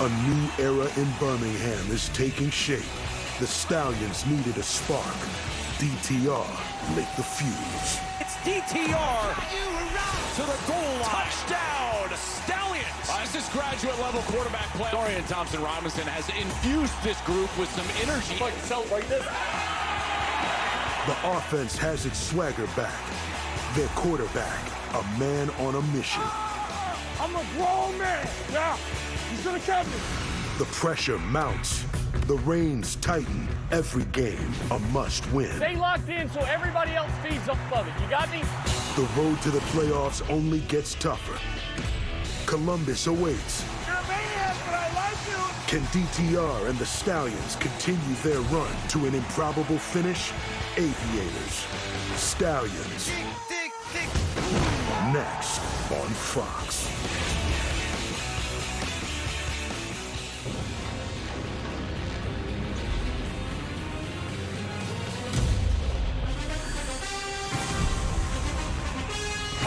A new era in Birmingham is taking shape. The Stallions needed a spark. DTR lit the fuse. It's DTR to the goal line. Touchdown, Stallions. This is graduate-level quarterback play. Dorian Thompson-Robinson has infused this group with some energy. Like to celebrate this. The offense has its swagger back. Their quarterback, a man on a mission. I'm a grown man. Yeah, he's gonna catch me. The pressure mounts. The reins tighten. Every game, a must-win. Stay locked in so everybody else feeds off of it. You got me? The road to the playoffs only gets tougher. Columbus awaits. You're a maniac, but I like you. Can DTR and the Stallions continue their run to an improbable finish? Aviators, Stallions. Next on Fox.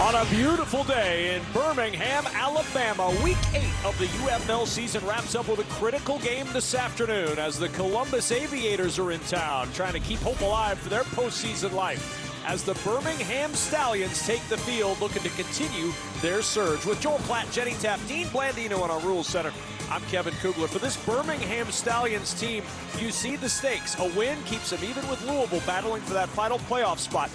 On a beautiful day in Birmingham, Alabama, Week 8 of the UFL season wraps up with a critical game this afternoon as the Columbus Aviators are in town, trying to keep hope alive for their postseason life. As the Birmingham Stallions take the field, looking to continue their surge. With Joel Platt, Jenny Tapp, Dean Blandino on our Rules Center, I'm Kevin Kugler. For this Birmingham Stallions team, you see the stakes. A win keeps them even with Louisville battling for that final playoff spot.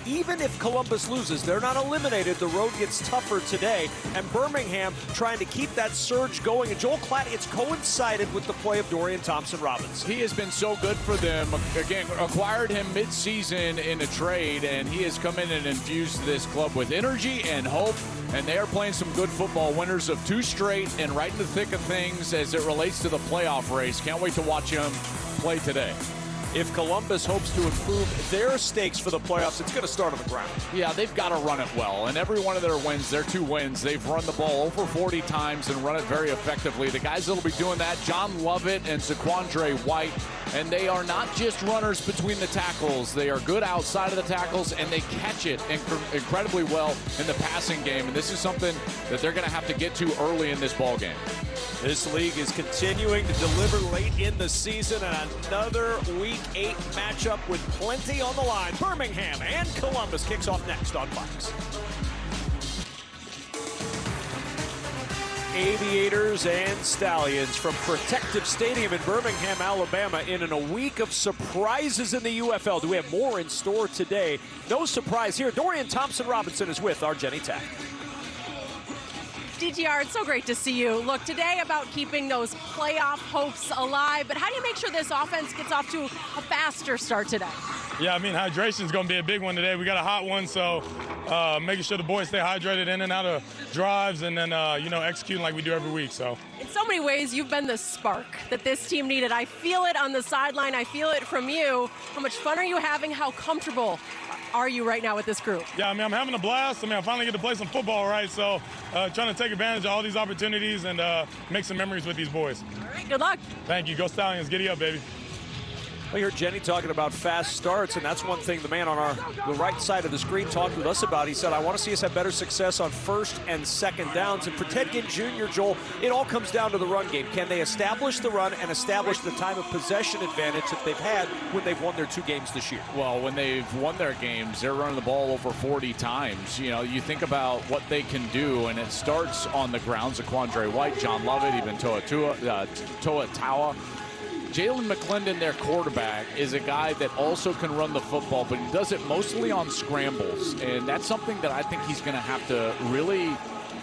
Even if Columbus loses, they're not eliminated. The road gets tougher today, and Birmingham trying to keep that surge going. And Joel Klatt, it's coincided with the play of Dorian Thompson-Robinson. He has been so good for them. Again, acquired him mid-season in a trade, and he has come in and infused this club with energy and hope. And they are playing some good football, winners of 2 straight, and right in the thick of things as it relates to the playoff race. Can't wait to watch him play today. If Columbus hopes to improve their stakes for the playoffs, it's going to start on the ground. Yeah, they've got to run it well. And every one of their wins, their 2 wins, they've run the ball over 40 times and run it very effectively. The guys that will be doing that, John Lovett and Zaquandre White. And they are not just runners between the tackles. They are good outside of the tackles, and they catch it incredibly well in the passing game. And this is something that they're going to have to get to early in this ball game. This league is continuing to deliver late in the season, and another Week 8 matchup with plenty on the line. Birmingham and Columbus kicks off next on Fox. Aviators and Stallions from Protective Stadium in Birmingham, Alabama, in a week of surprises in the UFL. Do we have more in store today? No surprise here. Dorian Thompson-Robinson is with our Jenny Tapp. DTR, it's so great to see you. Look, today about keeping those playoff hopes alive, but how do you make sure this offense gets off to a faster start today? Yeah, I mean, hydration is going to be a big one today. We got a hot one, so making sure the boys stay hydrated in and out of drives, and then, executing like we do every week. So, in so many ways, you've been the spark that this team needed. I feel it on the sideline. I feel it from you. How much fun are you having? How comfortable are you right now with this group? Yeah, I mean, I'm having a blast. I mean, I finally get to play some football, right? So, trying to take advantage of all these opportunities and make some memories with these boys. All right, good luck. Thank you. Go Stallions. Giddy up, baby. We heard Jenny talking about fast starts, and that's one thing the man on the right side of the screen talked with us about. He said, I want to see us have better success on 1st and 2nd downs. And for Ted Ginn Jr., Joel, it all comes down to the run game. Can they establish the run and establish the time of possession advantage that they've had when they've won their 2 games this year? Well, when they've won their games, they're running the ball over 40 times. You know, you think about what they can do, and it starts on the ground. Zaquandre White, John Lovett, even Toa Taua. Jalen McClendon, their quarterback, is a guy that also can run the football, but he does it mostly on scrambles. And that's something that I think he's going to have to really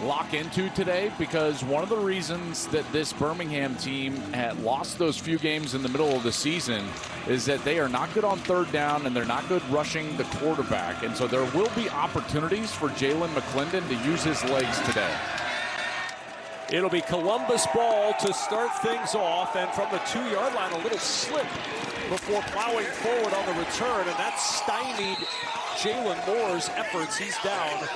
lock into today, because one of the reasons that this Birmingham team had lost those few games in the middle of the season is that they are not good on 3rd down and they're not good rushing the quarterback. And so there will be opportunities for Jalen McClendon to use his legs today. It'll be Columbus ball to start things off, and from the 2-yard line, a little slip before plowing forward on the return, and that stymied Jalen Moore's efforts. He's down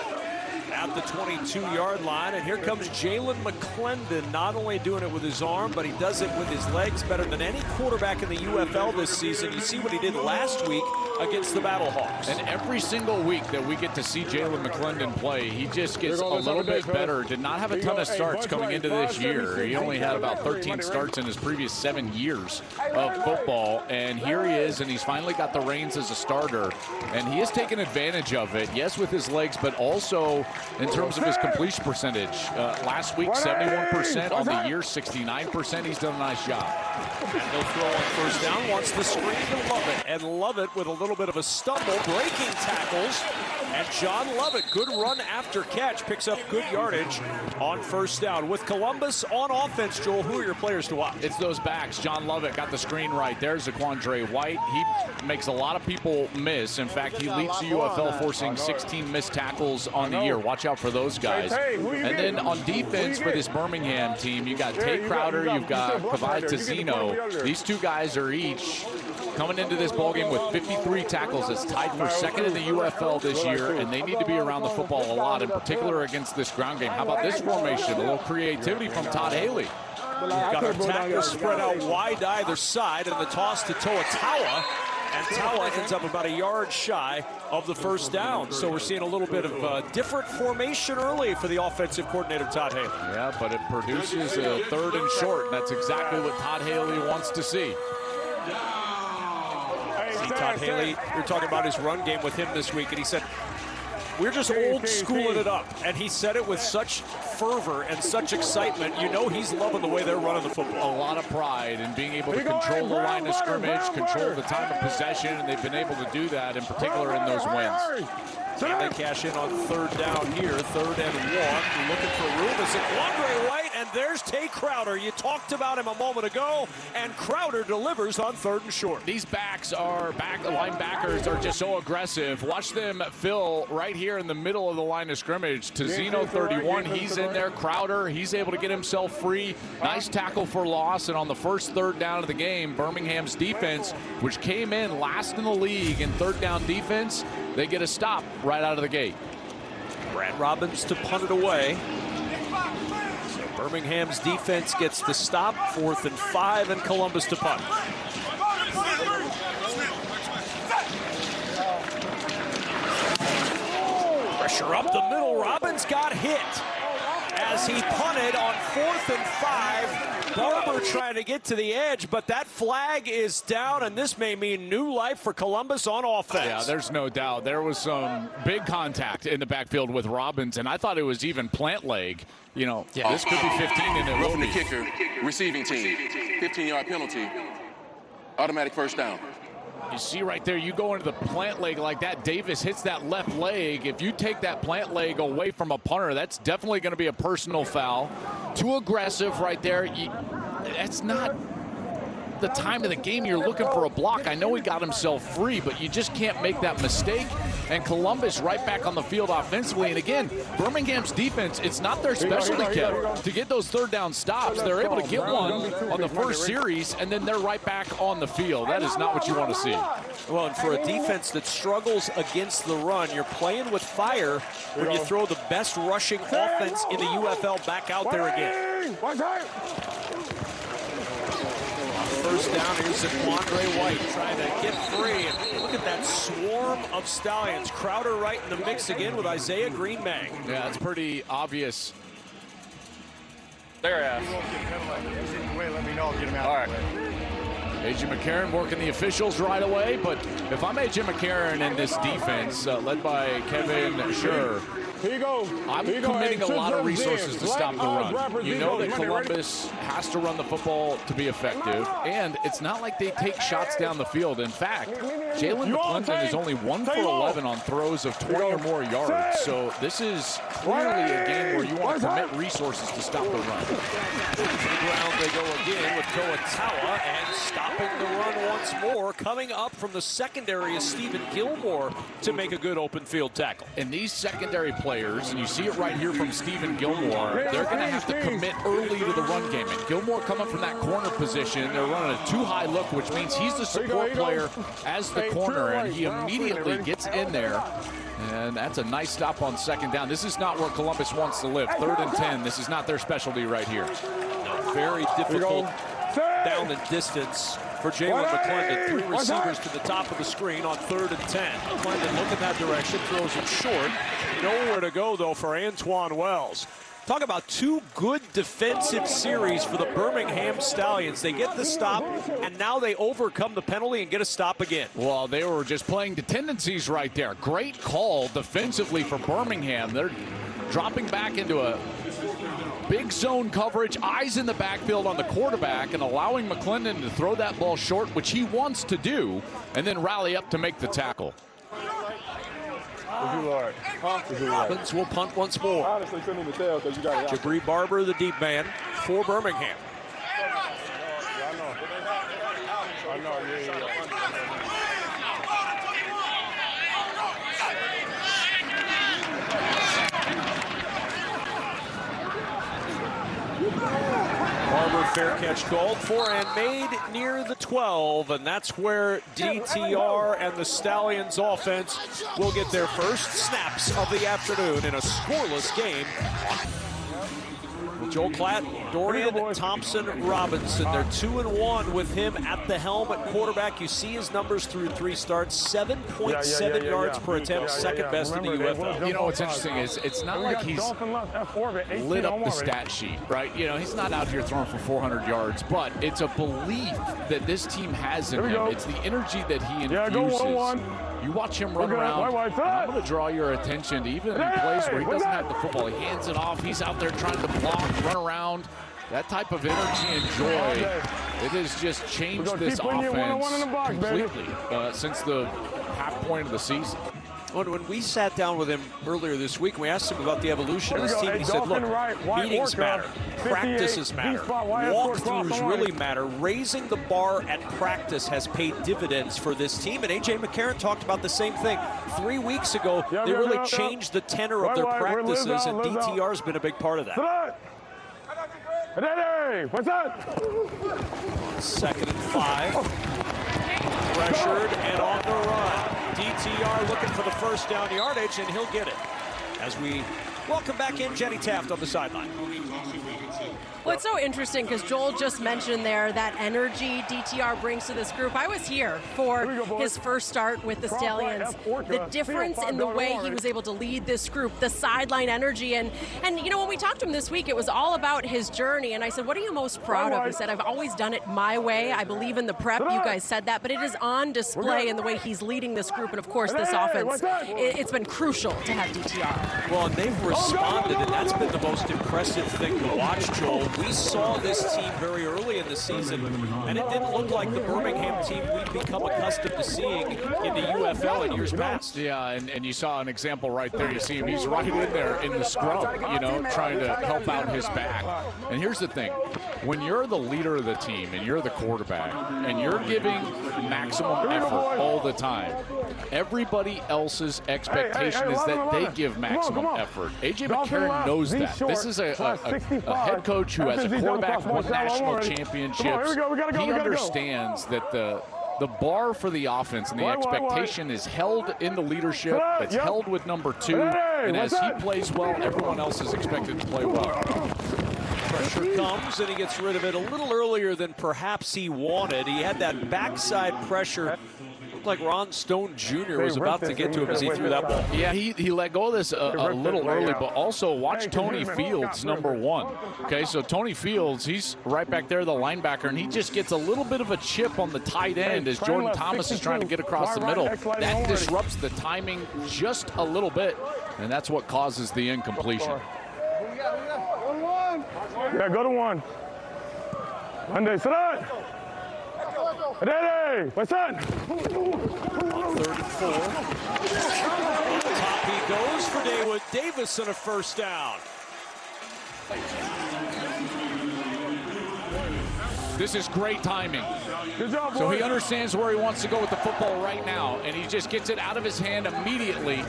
at the 22-yard line, and here comes Jalen McClendon, not only doing it with his arm, but he does it with his legs better than any quarterback in the UFL this season. You see what he did last week against the Battlehawks. And every single week that we get to see Jalen McClendon play, he just gets a little bit better. Did not have a ton of starts coming into this year. He only had about 13 starts in his previous 7 years of football. And here he is, and he's finally got the reins as a starter. And he has taken advantage of it, yes, with his legs, but also in terms of his completion percentage. Last week, 71%. On the year, 69%. He's done a nice job. And they'll throw on first down, wants the screen to Lovett. And Lovett with a little bit of a stumble, breaking tackles. And John Lovett, good run after catch, picks up good yardage on first down. With Columbus on offense, Joel, who are your players to watch? It's those backs. John Lovett got the screen right. There's Zaquandre White. He makes a lot of people miss. In fact, he leads the UFL, forcing 16 missed tackles on the year. Watch out for those guys. And then on defense for this Birmingham team, you got Tay Crowder, you've got Kavai Tazino. These two guys are each coming into this ballgame with 53 tackles. It's tied for second in the UFL this year, and they need to be around the football a lot, in particular against this ground game. How about this formation? A little creativity from Todd Haley. We've got our tackles spread out wide either side, and the toss to Toa Taua. And Taua ends up about a yard shy of the first down. So we're seeing a little bit of different formation early for the offensive coordinator, Todd Haley. Yeah, but it produces a third and short. And that's exactly what Todd Haley wants to see. See Todd Haley, we were talking about his run game with him this week, and he said, we're just old schooling it up. And he said it with such fervor and such excitement. You know he's loving the way they're running the football. A lot of pride in being able to control the line of scrimmage, control the time of possession, and they've been able to do that, in particular in those wins. And they cash in on third down here, 3rd and 1. Looking for room. It's Zaquandre White, and there's Tay Crowder. You talked about him a moment ago, and Crowder delivers on 3rd and short. These linebackers are just so aggressive. Watch them fill right here in the middle of the line of scrimmage. Tazino, 31, he's in there. Crowder, he's able to get himself free. Nice tackle for loss, and on the first 3rd down of the game, Birmingham's defense, which came in last in the league in 3rd down defense, they get a stop right out of the gate. Brad Robbins to punt it away. So Birmingham's defense gets the stop, 4th and 5, and Columbus to punt. Pressure up the middle. Robbins got hit as he punted on 4th and 5. Barber trying to get to the edge, but that flag is down, and this may mean new life for Columbus on offense. Yeah, there's no doubt. There was some big contact in the backfield with Robbins, and I thought it was even plant leg. You know, this could be 15, and it will Roughing be. the kicker, receiving team, 15-yard penalty, automatic first down. You see right there, you go into the plant leg like that, Davis hits that left leg. If you take that plant leg away from a punter, that's definitely going to be a personal foul. Too aggressive right there. That's not the time of the game you're looking for a block. I know he got himself free, but you just can't make that mistake. And Columbus right back on the field offensively. And again, Birmingham's defense, it's not their specialty, Kev, to get those 3rd down stops. They're able to get one on the first series, and then they're right back on the field. That is not what you want to see. Well, and for a defense that struggles against the run, you're playing with fire when you throw the best rushing offense in the UFL back out there again. First down, here's Zaquandre White trying to get free. And look at that swarm of Stallions. Crowder right in the mix again with Isaiah Green-Mang. Yeah, it's pretty obvious. There, all right. A.J. McCarron working the officials right away, but if I'm A.J. McCarron in this defense, led by Kevin Schur, I'm committing a lot of resources to stop the run. You know that Columbus has to run the football to be effective, and it's not like they take shots down the field. In fact, Jalen McClendon is only 1 for 11 on throws of 20 or more yards, so this is clearly a game where you want to commit resources to stop the run. To the ground they go again with Toa Taua, and stopping the run once more. Coming up from the secondary is Stephen Gilmore to make a good open field tackle. And these secondary players, and you see it right here from Stephen Gilmore, they're going to have to commit early to the run game. And Gilmore coming from that corner position, they're running a too-high look, which means he's the support player as the corner, and he immediately gets in there. And that's a nice stop on 2nd down. This is not where Columbus wants to live. 3rd and 10, this is not their specialty right here. No, very difficult down and distance for Jalen McClendon. 3 receivers to the top of the screen on 3rd and 10. McClendon looking that direction, throws it short. Nowhere to go, though, for Antoine Wells. Talk about 2 good defensive series for the Birmingham Stallions. They get the stop, and now they overcome the penalty and get a stop again. Well, they were just playing to tendencies right there. Great call defensively for Birmingham. They're dropping back into a big zone coverage, eyes in the backfield on the quarterback, and allowing McClendon to throw that ball short, which he wants to do, and then rally up to make the tackle. Robbins will punt once more. Honestly, couldn't even tell because you got it out. Jabri Barber, the deep man for Birmingham. I know, yeah. Barber, fair catch called for and made near the 12, and that's where DTR and the Stallions offense will get their first snaps of the afternoon in a scoreless game. Joel Klatt, Dorian, Thompson, Robinson. They're 2-1 with him at the helm at quarterback. You see his numbers through 3 starts, 7.7 yards per attempt, second best in the UFL. You know what's interesting is it's not like he's lit up the stat sheet, right? You know, he's not out here throwing for 400 yards, but it's a belief that this team has in him. It's the energy that he infuses. You watch him run around, and I'm going to draw your attention to even in plays where he doesn't have the football. He hands it off. He's out there trying to block, run around. That type of energy and joy, it has just changed this offense completely since the half point of the season. When we sat down with him earlier this week, we asked him about the evolution of his team. He said, look, meetings matter, practices matter, walkthroughs really matter. Raising the bar at practice has paid dividends for this team, and A.J. McCarron talked about the same thing. 3 weeks ago, they really changed the tenor of their practices, and DTR's been a big part of that. What's that? 2nd and 5. Pressured and on the run. DTR looking for the first down yardage, and he'll get it. As we welcome back in Jenny Taft on the sideline. Well, it's so interesting because Joel just mentioned there that energy DTR brings to this group. I was here for his first start with the Stallions. The difference in the way he was able to lead this group, the sideline energy. And you know, when we talked to him this week, it was all about his journey. And I said, what are you most proud of? He said, I've always done it my way. I believe in the prep. You guys said that. But it is on display in the way he's leading this group. And, of course, this offense. It's been crucial to have DTR. Well, and they've responded, and that's been the most impressive thing to watch, Joel. We saw this team very early in the season, and it didn't look like the Birmingham team we've become accustomed to seeing in the UFL in years past. Yeah, and you saw an example right there. You see him, he's right in there in the scrum, you know, trying to help out his back. And here's the thing. When you're the leader of the team and you're the quarterback and you're giving maximum effort all the time, everybody else's expectation is that they give maximum effort. A.J. McCarron knows that. This is a head coach who has a quarterback who won national championships. He understands that the bar for the offense and the expectation is held in the leadership. It's held with number 2. And as he plays well, everyone else is expected to play well. Pressure comes, and he gets rid of it a little earlier than perhaps he wanted. He had that backside pressure. Looked like Ron Stone Jr. was about to get to him as he threw that ball. Yeah, he let go of this a little early, but also watch Tony Fields, number 1. Okay, so Tony Fields, he's right back there, the linebacker, and he just gets a little bit of a chip on the tight end as Jordan Thomas is trying to get across the middle. That disrupts the timing just a little bit, and that's what causes the incompletion. Yeah, go to 1. Monday, sit up. Hey, what's that? 3rd and 4. On the top he goes for David Davis and a first down. This is great timing. Good job, boy. So he understands where he wants to go with the football right now, and he just gets it out of his hand immediately.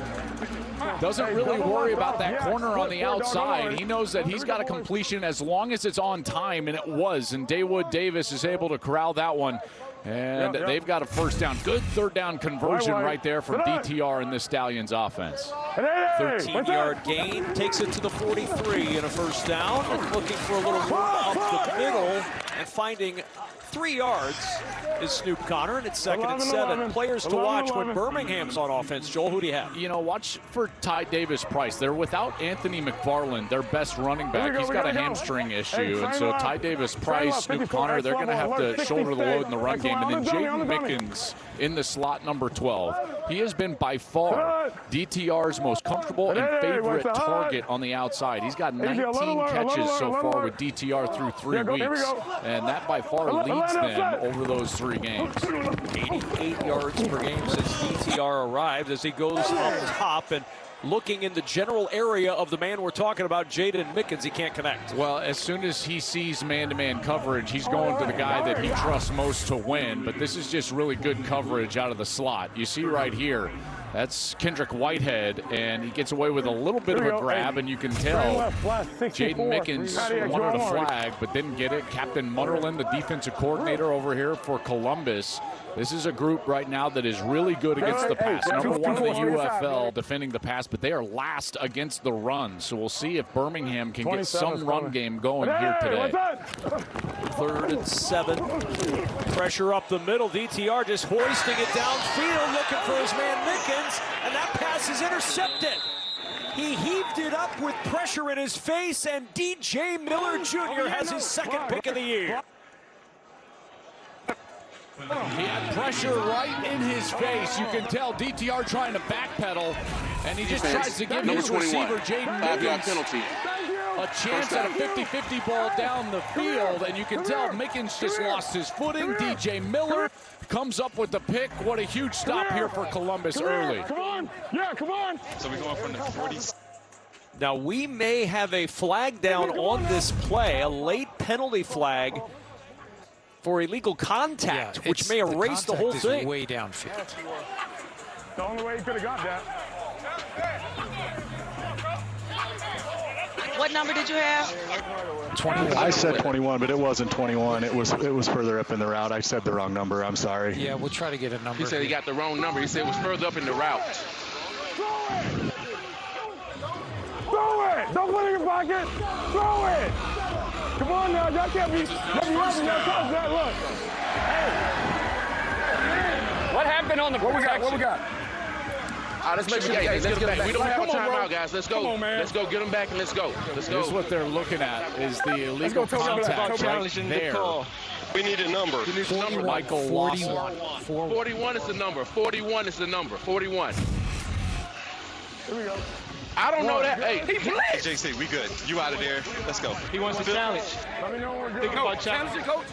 Doesn't really worry about that corner on the outside. He knows that he's got a completion as long as it's on time, and it was. And David Davis is able to corral that one. And they've got a first down. Good 3rd down conversion right there from DTR in this Stallions offense. 13-yard gain, takes it to the 43 and a first down. Looking for a little room up the middle and finding 3 yards is Snoop Connor, and it's 2nd and 7. Players to watch when Birmingham's on offense. Joel, who do you have? You know, watch for Ty Davis-Price. They're without Anthony McFarland, their best running back. He's got a hamstring issue, and so Ty Davis-Price, Snoop Connor, they're going to have to shoulder the load in the run game. And then Jaden Mickens in the slot number 12. He has been by far DTR's most comfortable and favorite target on the outside. He's got 19 catches so far with DTR through 3 weeks, and that by far leads them over those 3 games. 88 yards per game since DTR arrived as he goes up top and looking in the general area of the man we're talking about, Jaden Mickens. He can't connect. Well, as soon as he sees man-to-man coverage, he's going to the guy that he trusts most to win, but this is just really good coverage out of the slot. You see right here, that's Kendrick Whitehead, and he gets away with a little bit of a grab, and you can tell Jaden Mickens wanted a flag but didn't get it. Captain Munderland, the defensive coordinator over here for Columbus. This is a group right now that is really good against the pass. Number 1 in the UFL defending the pass, but they are last against the run. So we'll see if Birmingham can get some run game going here today. 3rd and 7. Pressure up the middle. DTR just hoisting it downfield, looking for his man Mickens, and that pass is intercepted. He heaved it up with pressure in his face, and DJ Miller Jr. has his 2nd pick of the year. He had pressure right in his face. You can tell DTR trying to backpedal, and he just tries to give his receiver, Jaden Mickens, a chance at a 50-50 ball down the field, and you can tell Mickens just lost his footing. DJ Miller comes up with the pick. What a huge stop here for Columbus early. Come on. Yeah, come on. So we're going from the 40s. Now, we may have a flag down on this play, a late penalty flag for illegal contact, which may erase the whole thing. Way downfield. The only way he could have got that. What number did you have? 21. I said 21, but it wasn't 21. It was further up in the route. I said the wrong number. I'm sorry. Yeah, we'll try to get a number. He said he got the wrong number. He said it was further up in the route. Throw it! Don't put it in your pocket! Throw it! Come on now, y'all can't be having that touch that. Look. Hey. What happened on the protection? What we got? Let's make sure. Let's get them back. We don't have a timeout, guys. Let's go. Come on, man. Let's go. Get them back and let's go. Let's go. This is what they're looking at, is the illegal contact right there. We need a number. We need a number. Michael Lawson. 41 is the number. 41 is the number. 41. Here we go. I don't know that. Hey, JC, we good. You out of there. Let's go. He wants to challenge. Let me know when we're good. Think about challenge it, coach.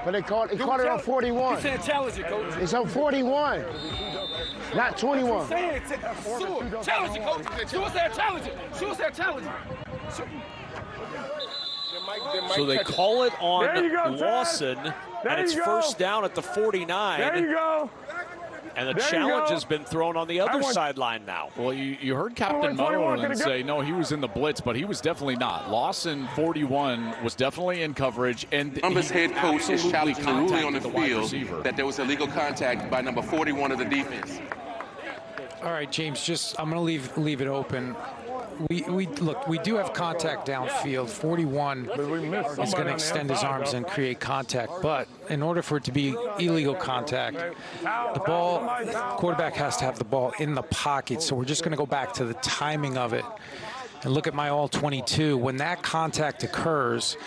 But they caught it on 41. He said challenge it, coach. It's on 41, not 21. Say it. Challenge it, coach. Show us that challenge it. Show us that challenge it. So they call it on Lawson, and it's first down at the 49. There you go. And the challenge has been thrown on the other sideline now. Well, you heard Captain Munderland say, no, he was in the blitz, but he was definitely not. Lawson, 41, was definitely in coverage. And Columbus head coach is challenging the ruling on the field receiver. that there was illegal contact by number 41 of the defense. All right, James, I'm going to leave it open. We do have contact downfield. 41 is going to extend his arms and create contact, but in order for it to be illegal contact, the quarterback has to have the ball in the pocket. So we're just going to go back to the timing of it and look at my all 22. When that contact occurs,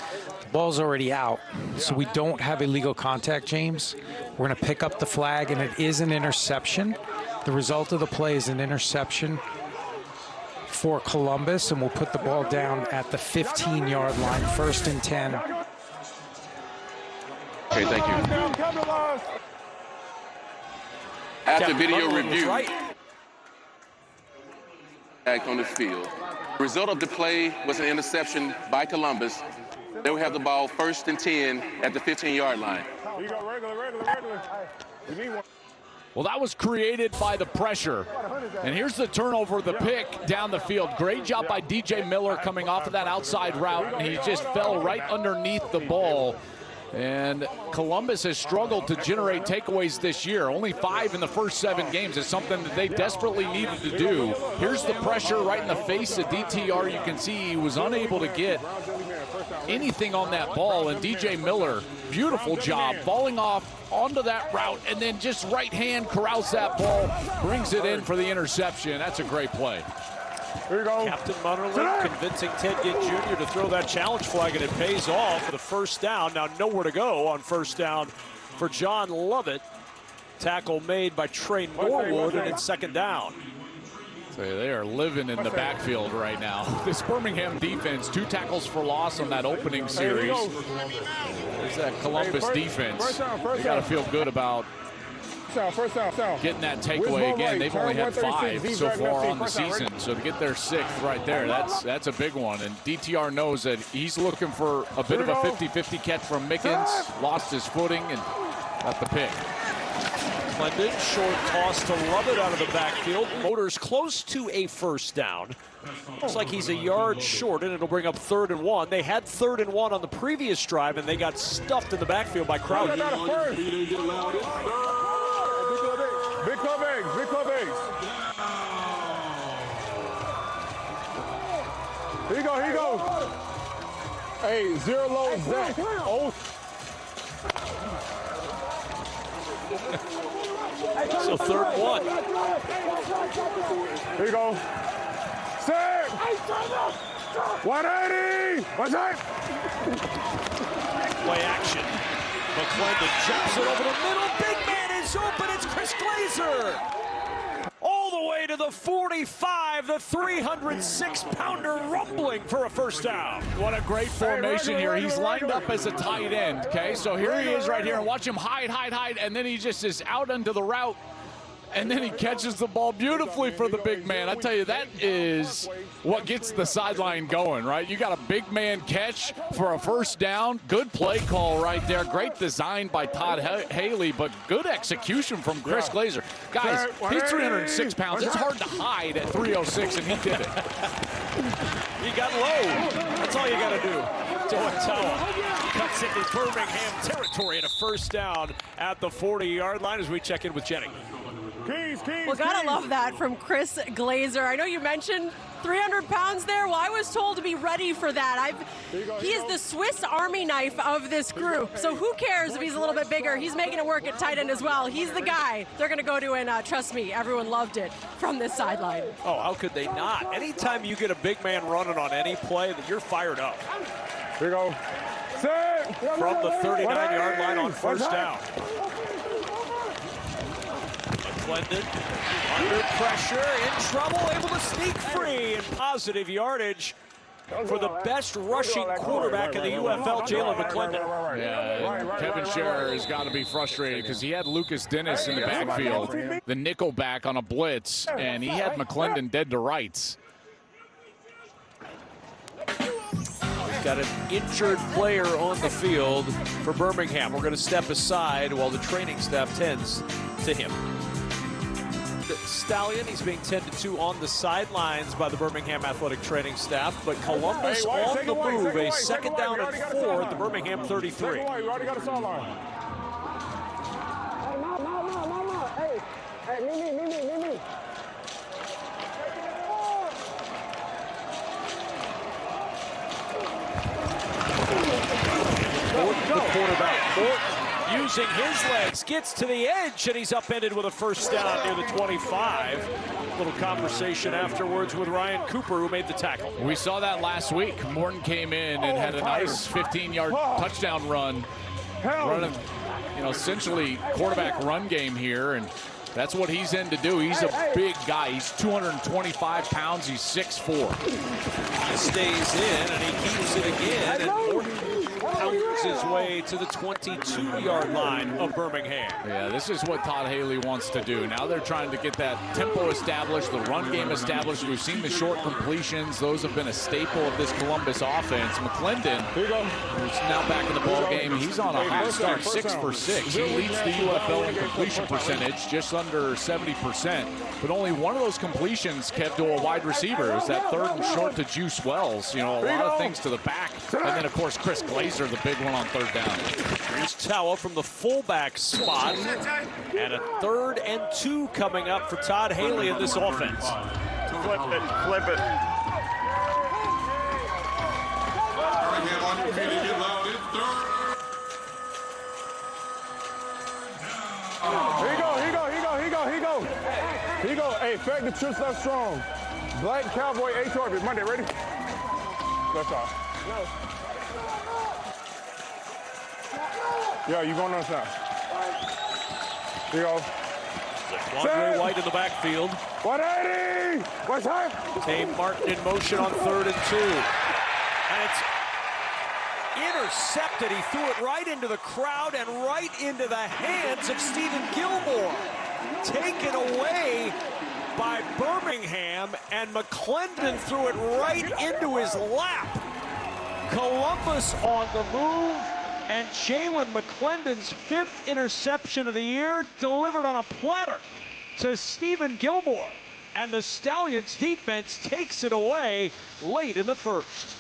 the ball's already out, so we don't have illegal contact, James. We're going to pick up the flag, and it is an interception. The result of the play is an interception for Columbus, and we'll put the ball down at the 15-yard line, 1st and 10. Okay, thank you. After video review, act on the field. The result of the play was an interception by Columbus. They will have the ball 1st and 10 at the 15-yard line. You go regular. You need one. Well, that was created by the pressure. And here's the turnover, the pick down the field. Great job by DJ Miller coming off of that outside route, and he just fell right underneath the ball. And Columbus has struggled to generate takeaways this year. Only 5 in the first 7 games. It's something that they desperately needed to do. Here's the pressure right in the face of DTR. You can see he was unable to get anything on that ball. And DJ Miller, beautiful job, falling off onto that route and then just right hand corrals that ball, brings it in for the interception. That's a great play. Here you go. Captain Munnerlyn convincing Ted Ginn Jr. to throw that challenge flag, and it pays off for the first down. Now nowhere to go on first down for John Lovett. Tackle made by Trey Norwood, and it's second down. So they are living in the backfield right now. This Birmingham defense, 2 tackles for loss on that opening series. There's that Columbus defense. They got to feel good about getting that takeaway again. They've only had 5 so far on the season, so to get their 6th right there, that's a big one. And DTR knows that he's looking for a bit of a 50-50 catch from Mickens. Lost his footing and got the pick. Clendon, short toss to Lovett out of the backfield. Motors close to a first down. Looks like he's a yard short, and it'll bring up 3rd and 1. They had 3rd and 1 on the previous drive, and they got stuffed in the backfield by Crowder. Big club eggs, big club eggs. Here you go, here you go. Hey, 0 low Zach. Oh. So 3rd and 1. Here you go. Set. 180. What's that? Play action. McClendon jumps it over the middle. Big man is open. It's Chris Glazer. All the way to the 45. The 306-pounder rumbling for a first down. What a great formation here. He's lined up as a tight end, okay? So here he is right here, and watch him hide, and then he just is out into the route, and then he catches the ball beautifully for the big man. I tell you, that is what gets the sideline going, right? You got a big man catch for a first down. Good play call right there. Great design by Todd Haley, but good execution from Chris Glazer. Guys, he's 306 pounds. It's hard to hide at 306, and he did it. He got low. That's all you got to do. Toa cuts into Birmingham territory and a first down at the 40-yard line as we check in with Jenny. Well, gotta love that from Chris Glazer. I know you mentioned 300 pounds there. Well, I was told to be ready for that. He is the Swiss Army knife of this group. So who cares if he's a little bit bigger? He's making it work at tight end as well. He's the guy they're going to go to, and trust me, everyone loved it from this sideline. Oh, how could they not? Anytime you get a big man running on any play, that you're fired up. Here you go. Set. From the 39-yard line on first down. Clendon under pressure, in trouble, able to sneak free, and positive yardage for the best rushing quarterback in the UFL, Jalen McClendon. Yeah, Kevin Scherer has got to be frustrated because he had Lucas Dennis in the backfield, the nickel back on a blitz, and he had McClendon dead to rights. We've got an injured player on the field for Birmingham. We're going to step aside while the training staff tends to him. Stallion, he's being tended to on the sidelines by the Birmingham athletic training staff, but Columbus on the move, a second down and 4 at the Birmingham 33. You already got a sideline. Hey, me. The quarterback, using his legs, gets to the edge, and he's upended with a first down near the 25. Little conversation afterwards with Ryan Cooper, who made the tackle. We saw that last week. Morton came in and had a nice 15-yard touchdown run. Running, essentially quarterback run game here, and that's what he's in to do. He's a big guy. He's 225 pounds. He's 6'4". He stays in, and he keeps it again, and Morton pounds his way to the 22-yard line of Birmingham. Yeah, this is what Todd Haley wants to do. Now they're trying to get that tempo established, the run game established. We've seen the short completions. Those have been a staple of this Columbus offense. McClendon, who's now back in the ball game, he's on a hot start, 6 for 6. He leads the UFL in completion percentage, just under 70%. But only one of those completions kept to a wide receiver. It was that 3rd and short to Juice Wells. A lot of things to the back. And then, of course, Chris Glazer those are the big one on third down. Here's Tawa from the fullback spot. And a 3rd and 2 coming up for Todd Haley in this offense. Flip it, flip it. Here you go, here you go, here you go, here you go, here you go. Here you go. Hey, fake the trips up strong. Black Cowboy A target. Monday, ready? That's all. Yeah, you going on the side. Here you go. Andre White in the backfield. 180! What's that? Tay Martin in motion on 3rd and 2. And it's intercepted. He threw it right into the crowd and right into the hands of Stephen Gilmore. Taken away by Birmingham, and McClendon threw it right into his lap. Columbus on the move, and Jalen McClendon's 5th interception of the year delivered on a platter to Stephen Gilmore. And the Stallions defense takes it away late in the 1st.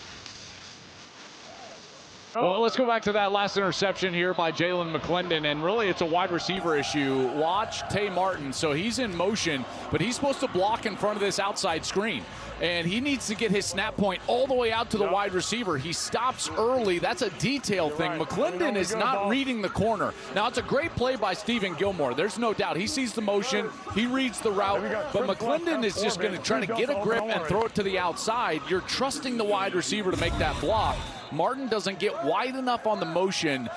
Well, let's go back to that last interception here by Jalen McClendon, and really it's a wide receiver issue. Watch Tay Martin. So he's in motion, but he's supposed to block in front of this outside screen. And he needs to get his snap point all the way out to the wide receiver. He stops early. That's a detail thing. McClendon is not reading the corner. Now, it's a great play by Stephen Gilmore. There's no doubt. He sees the motion. He reads the route. But McClendon is just going to try to get a grip and throw it to the outside. You're trusting the wide receiver to make that block. Martin doesn't get wide enough on the motion.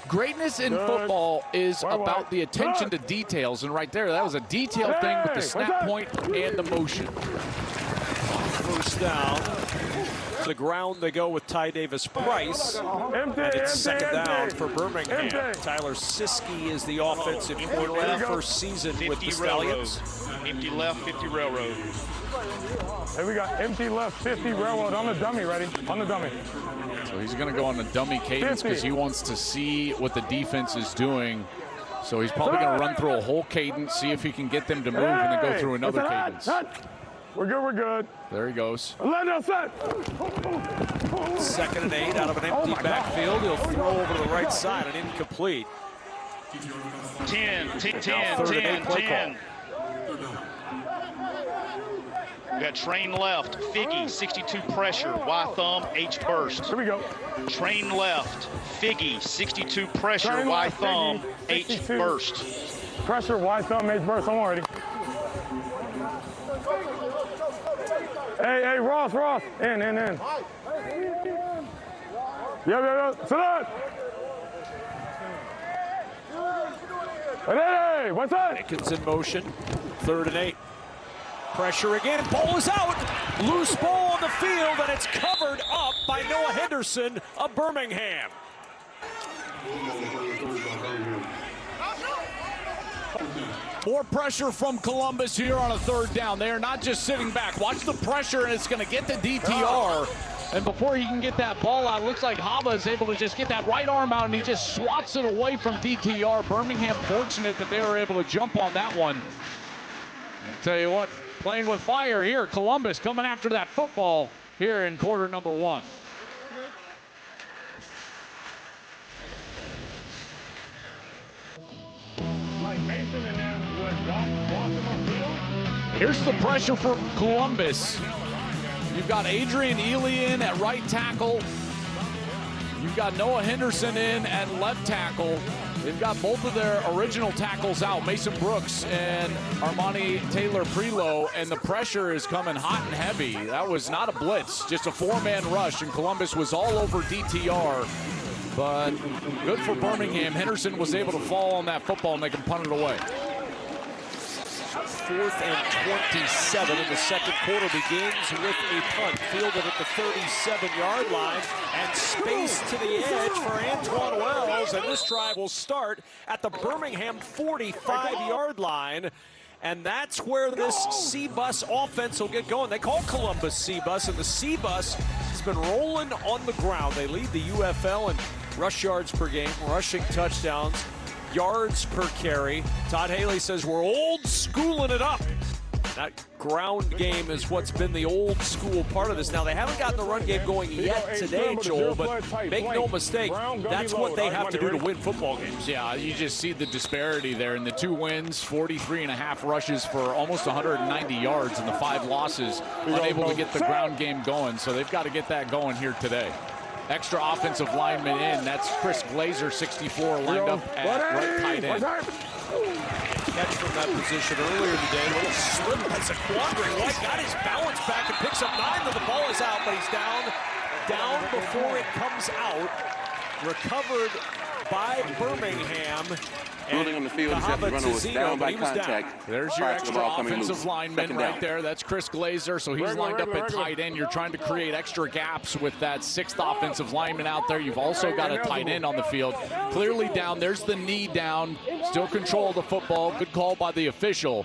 Greatness in football is about the attention to details. And right there, that was a detailed thing with the snap point and the motion. First down. To the ground they go with Ty Davis-Price. And it's 2nd down for Birmingham. Tyler Siskey is the offensive coordinator, first season with the Stallions. Empty left, 50 railroad. Hey, we got empty left, 50 railroad on the dummy, ready? On the dummy. So he's going to go on the dummy cadence because he wants to see what the defense is doing. So he's probably going to run through a whole cadence, see if he can get them to move, and then go through another cadence. We're good, we're good. There he goes. 2nd and 8 out of an empty backfield. He'll throw over to the right side and incomplete. 10. We got train left, Figgy, 62 pressure, Y thumb, H burst. Here we go. Train left, Figgy, 62 pressure, Train Y left, thumb, Figgy, H 62. burst. Pressure, Y thumb, H burst. I'm already. Hey, Ross. In. Yeah. Sit down. Hey, what's that? Pickens in motion. 3rd and 8. Pressure again. Ball is out. Loose ball on the field, and it's covered up by Noah Henderson of Birmingham. More pressure from Columbus here on a 3rd down. They are not just sitting back. Watch the pressure, and it's going to get the DTR. And before he can get that ball out, it looks like Haba is able to just get that right arm out, and he just swats it away from DTR. Birmingham fortunate that they were able to jump on that one. I'll tell you what, playing with fire here. Columbus coming after that football here in quarter number 1. Here's the pressure for Columbus. You've got Adrian Ely in at right tackle. You've got Noah Henderson in at left tackle. They've got both of their original tackles out, Mason Brooks and Armani Taylor-Prelo, and the pressure is coming hot and heavy. That was not a blitz, just a 4-man rush, and Columbus was all over DTR. But good for Birmingham. Henderson was able to fall on that football, and they can punt it away. 4th and 27, and the 2nd quarter begins with a punt fielded at the 37-yard line and space to the edge for Antoine Wells, and this drive will start at the Birmingham 45-yard line. And that's where this C-Bus offense will get going. They call Columbus C-Bus, and the C-Bus has been rolling on the ground. They lead the UFL in rush yards per game, rushing touchdowns, yards per carry. Todd Haley says we're old schooling it up. That ground game is what's been the old school part of this. Now, they haven't gotten the run game going yet today, Joel, but make no mistake, that's what they have to do to win football games. Yeah, you just see the disparity there in the 2 wins, 43.5 rushes for almost 190 yards, and the 5 losses, unable to get the ground game going. So they've got to get that going here today. Extra offensive lineman in. That's Chris Glazer, 64, lined up at right tight end. Catch from that position earlier today. A little slip by Zaquandre White. Got his balance back and picks up 9, but the ball is out, but he's down before it comes out. Recovered by Birmingham. Ruling on the field, the runner was down by contact. There's your extra offensive lineman right there. That's Chris Glazer, so he's lined up at tight end. You're trying to create extra gaps with that 6th offensive lineman out there. You've also got a tight end on the field. Clearly down. There's the knee down. Still control of the football. Good call by the official.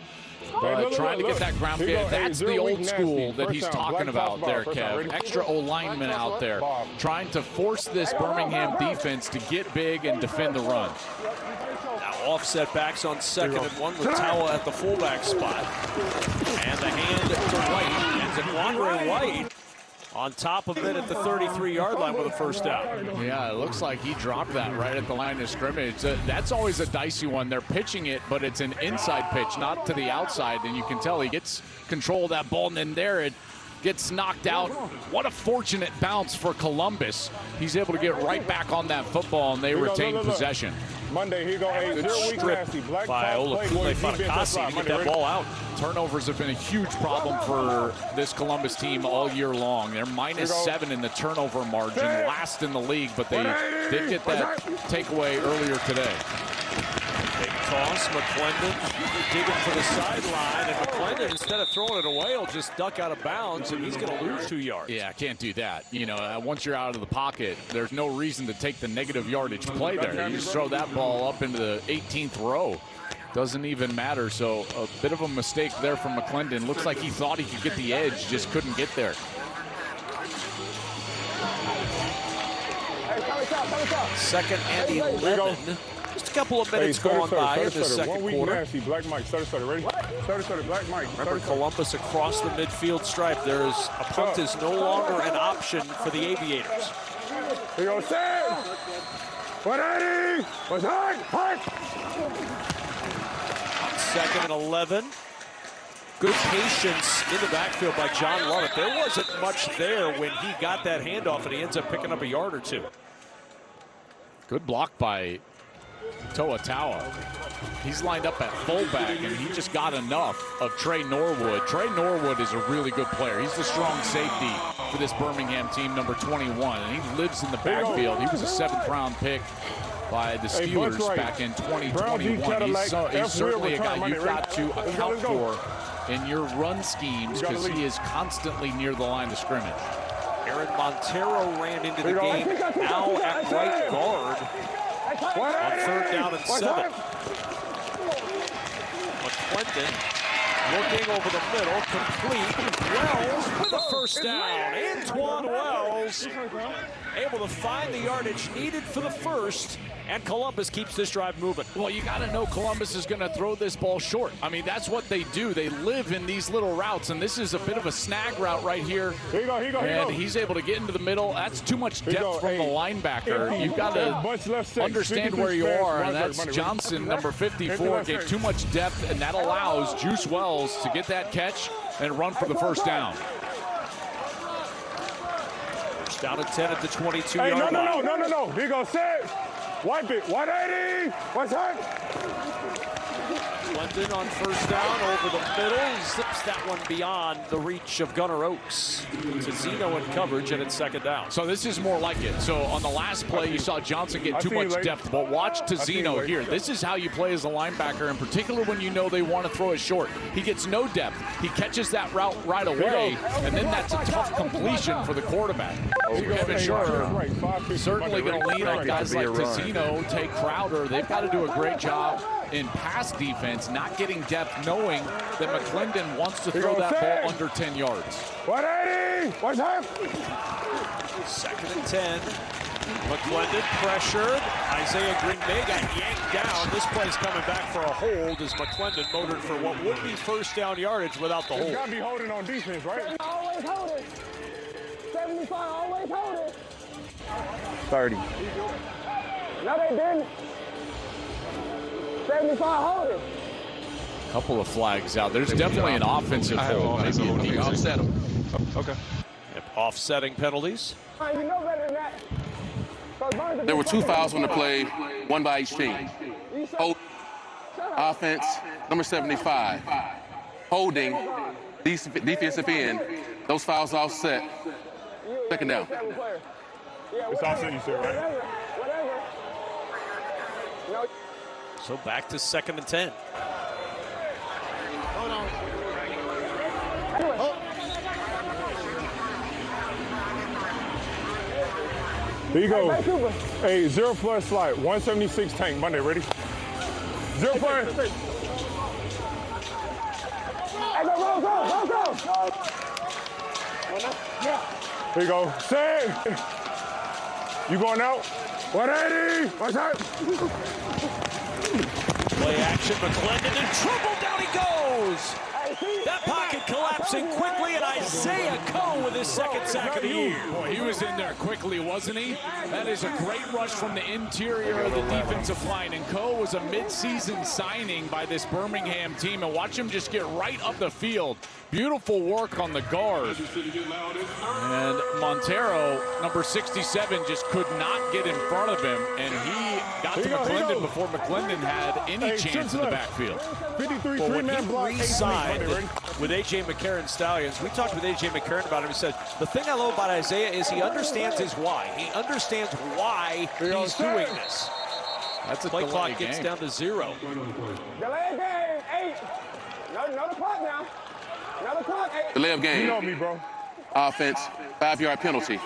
But trying to get that ground game. That's the old school that he's talking about there, Kev. Extra O-lineman out there trying to force this Birmingham defense to get big and defend the run. Now offset backs on 2nd and 1 with Tawa at the fullback spot. And the hand to White. And Zaquandre White on top of it at the 33-yard line with a first down. Yeah, it looks like he dropped that right at the line of scrimmage. That's always a dicey one. They're pitching it, but it's an inside pitch, not to the outside. And you can tell he gets control of that ball, and then there it gets knocked out. What a fortunate bounce for Columbus. He's able to get right back on that football, and they retain possession. Monday, here go a good strip by Olakule Fatukasi to get that ball out. Turnovers have been a huge problem for this Columbus team all year long. They're -7 in the turnover margin, last in the league, but they did get that takeaway earlier today. Big toss, McClendon digging for the sideline, and McClendon, instead of throwing it away, will just duck out of bounds, and he's going to lose 2 yards. Yeah, can't do that. You know, once you're out of the pocket, there's no reason to take the negative yardage play there. You just throw that ball up into the 18th row. Doesn't even matter. So a bit of a mistake there from McClendon. Looks like he thought he could get the edge, just couldn't get there. Second and 11. Just a couple of minutes going by in the second quarter. Black Mike, stutter, ready? Stutter, Black Mike. Remember, Columbus across the midfield stripe. There's a punt is no longer an option for the Aviators. Here goes Sam. 180. What's hard? Second and 11. Good patience in the backfield by John Lovett. There wasn't much there when he got that handoff, and he ends up picking up a yard or 2. Good block by Toa Tawa. He's lined up at fullback, and he just got enough of Trey Norwood. Trey Norwood is a really good player. He's the strong safety for this Birmingham team, number 21, and he lives in the backfield. He was a 7th-round pick by the Steelers back in 2021. He's certainly a guy you've got to account for in your run schemes because he is constantly near the line of scrimmage. Aaron Montero ran into the game, now at right guard on 3rd down and 7. McClendon looking over the middle, complete. Wells with a first down. Antoine Wells able to find the yardage needed for the first, and Columbus keeps this drive moving. Well, you got to know Columbus is going to throw this ball short. I mean, that's what they do. They live in these little routes, and this is a bit of a snag route right here. Here you go. And he's able to get into the middle. That's too much depth from the linebacker. You've got to understand where you are, and that's Johnson, number 54, gave too much depth, and that allows Juice Wells to get that catch and run for the first down. First down and 10 at the 22-yard line. No. Here goes Sid. Wipe it. 180. What's that? London on first down over the middle. Zips that one beyond the reach of Gunnar Oaks. To Zeno in coverage, and it's 2nd down. So this is more like it. So on the last play, you saw Johnson get too much depth. But watch to Zeno here. This is how you play as a linebacker, in particular when you know they want to throw it short. He gets no depth. He catches that route right away, and then that's a tough completion for the quarterback. Kevin Shore certainly going to lean on guys like Tizino, Tay Crowder. They've got to do a great job in pass defense, not getting depth, knowing that McClendon wants to throw that ball under 10 yards. 180! What's up? 2nd and 10. McClendon pressured. Isaiah Green Bay got yanked down. This play's coming back for a hold as McClendon motored for what would be first down yardage without the hold. You got to be holding on defense, right? Always hold it. 75, always hold it. 30. No, they didn't. 75, hold it. Couple of flags out. There's definitely an offensive hold. Maybe offset them. Okay. Yep, offsetting penalties. You know better than that. There were 2 fouls on the play, 1 by each team. Hold, offense, number 75. Holding, defensive end. Those fouls offset. Second down. It's offset, you said, right? Whatever. So back to 2nd and 10. Hold on. Here you go. Hey, 0 plus slide. 176 tank. Monday, ready? 0 plus. Hey, go. Here you go. Set. You going out? 180. What's that? Play action, McClendon in trouble, down he goes! That pocket collapsing quickly, and Isaiah Coe with his 2nd sack of the year. Boy, he was in there quickly, wasn't he? That is a great rush from the interior of the defensive line, and Coe was a mid-season signing by this Birmingham team, and watch him just get right up the field. Beautiful work on the guard. And Montero, number 67, just could not get in front of him, and he got to McClendon before McClendon had any chance in the backfield. 53, Well, when he block, re-signed with A.J. McCarron Stallions, we talked with A.J. McCarron about him. He said, the thing I love about Isaiah is he understands his why. He understands why he's doing this. That's a play clock delay gets game. down to 0. Delay game, 8. No the clock now. Another clock, 8. Delay of game. You know me, bro. Offense, 5-yard penalty.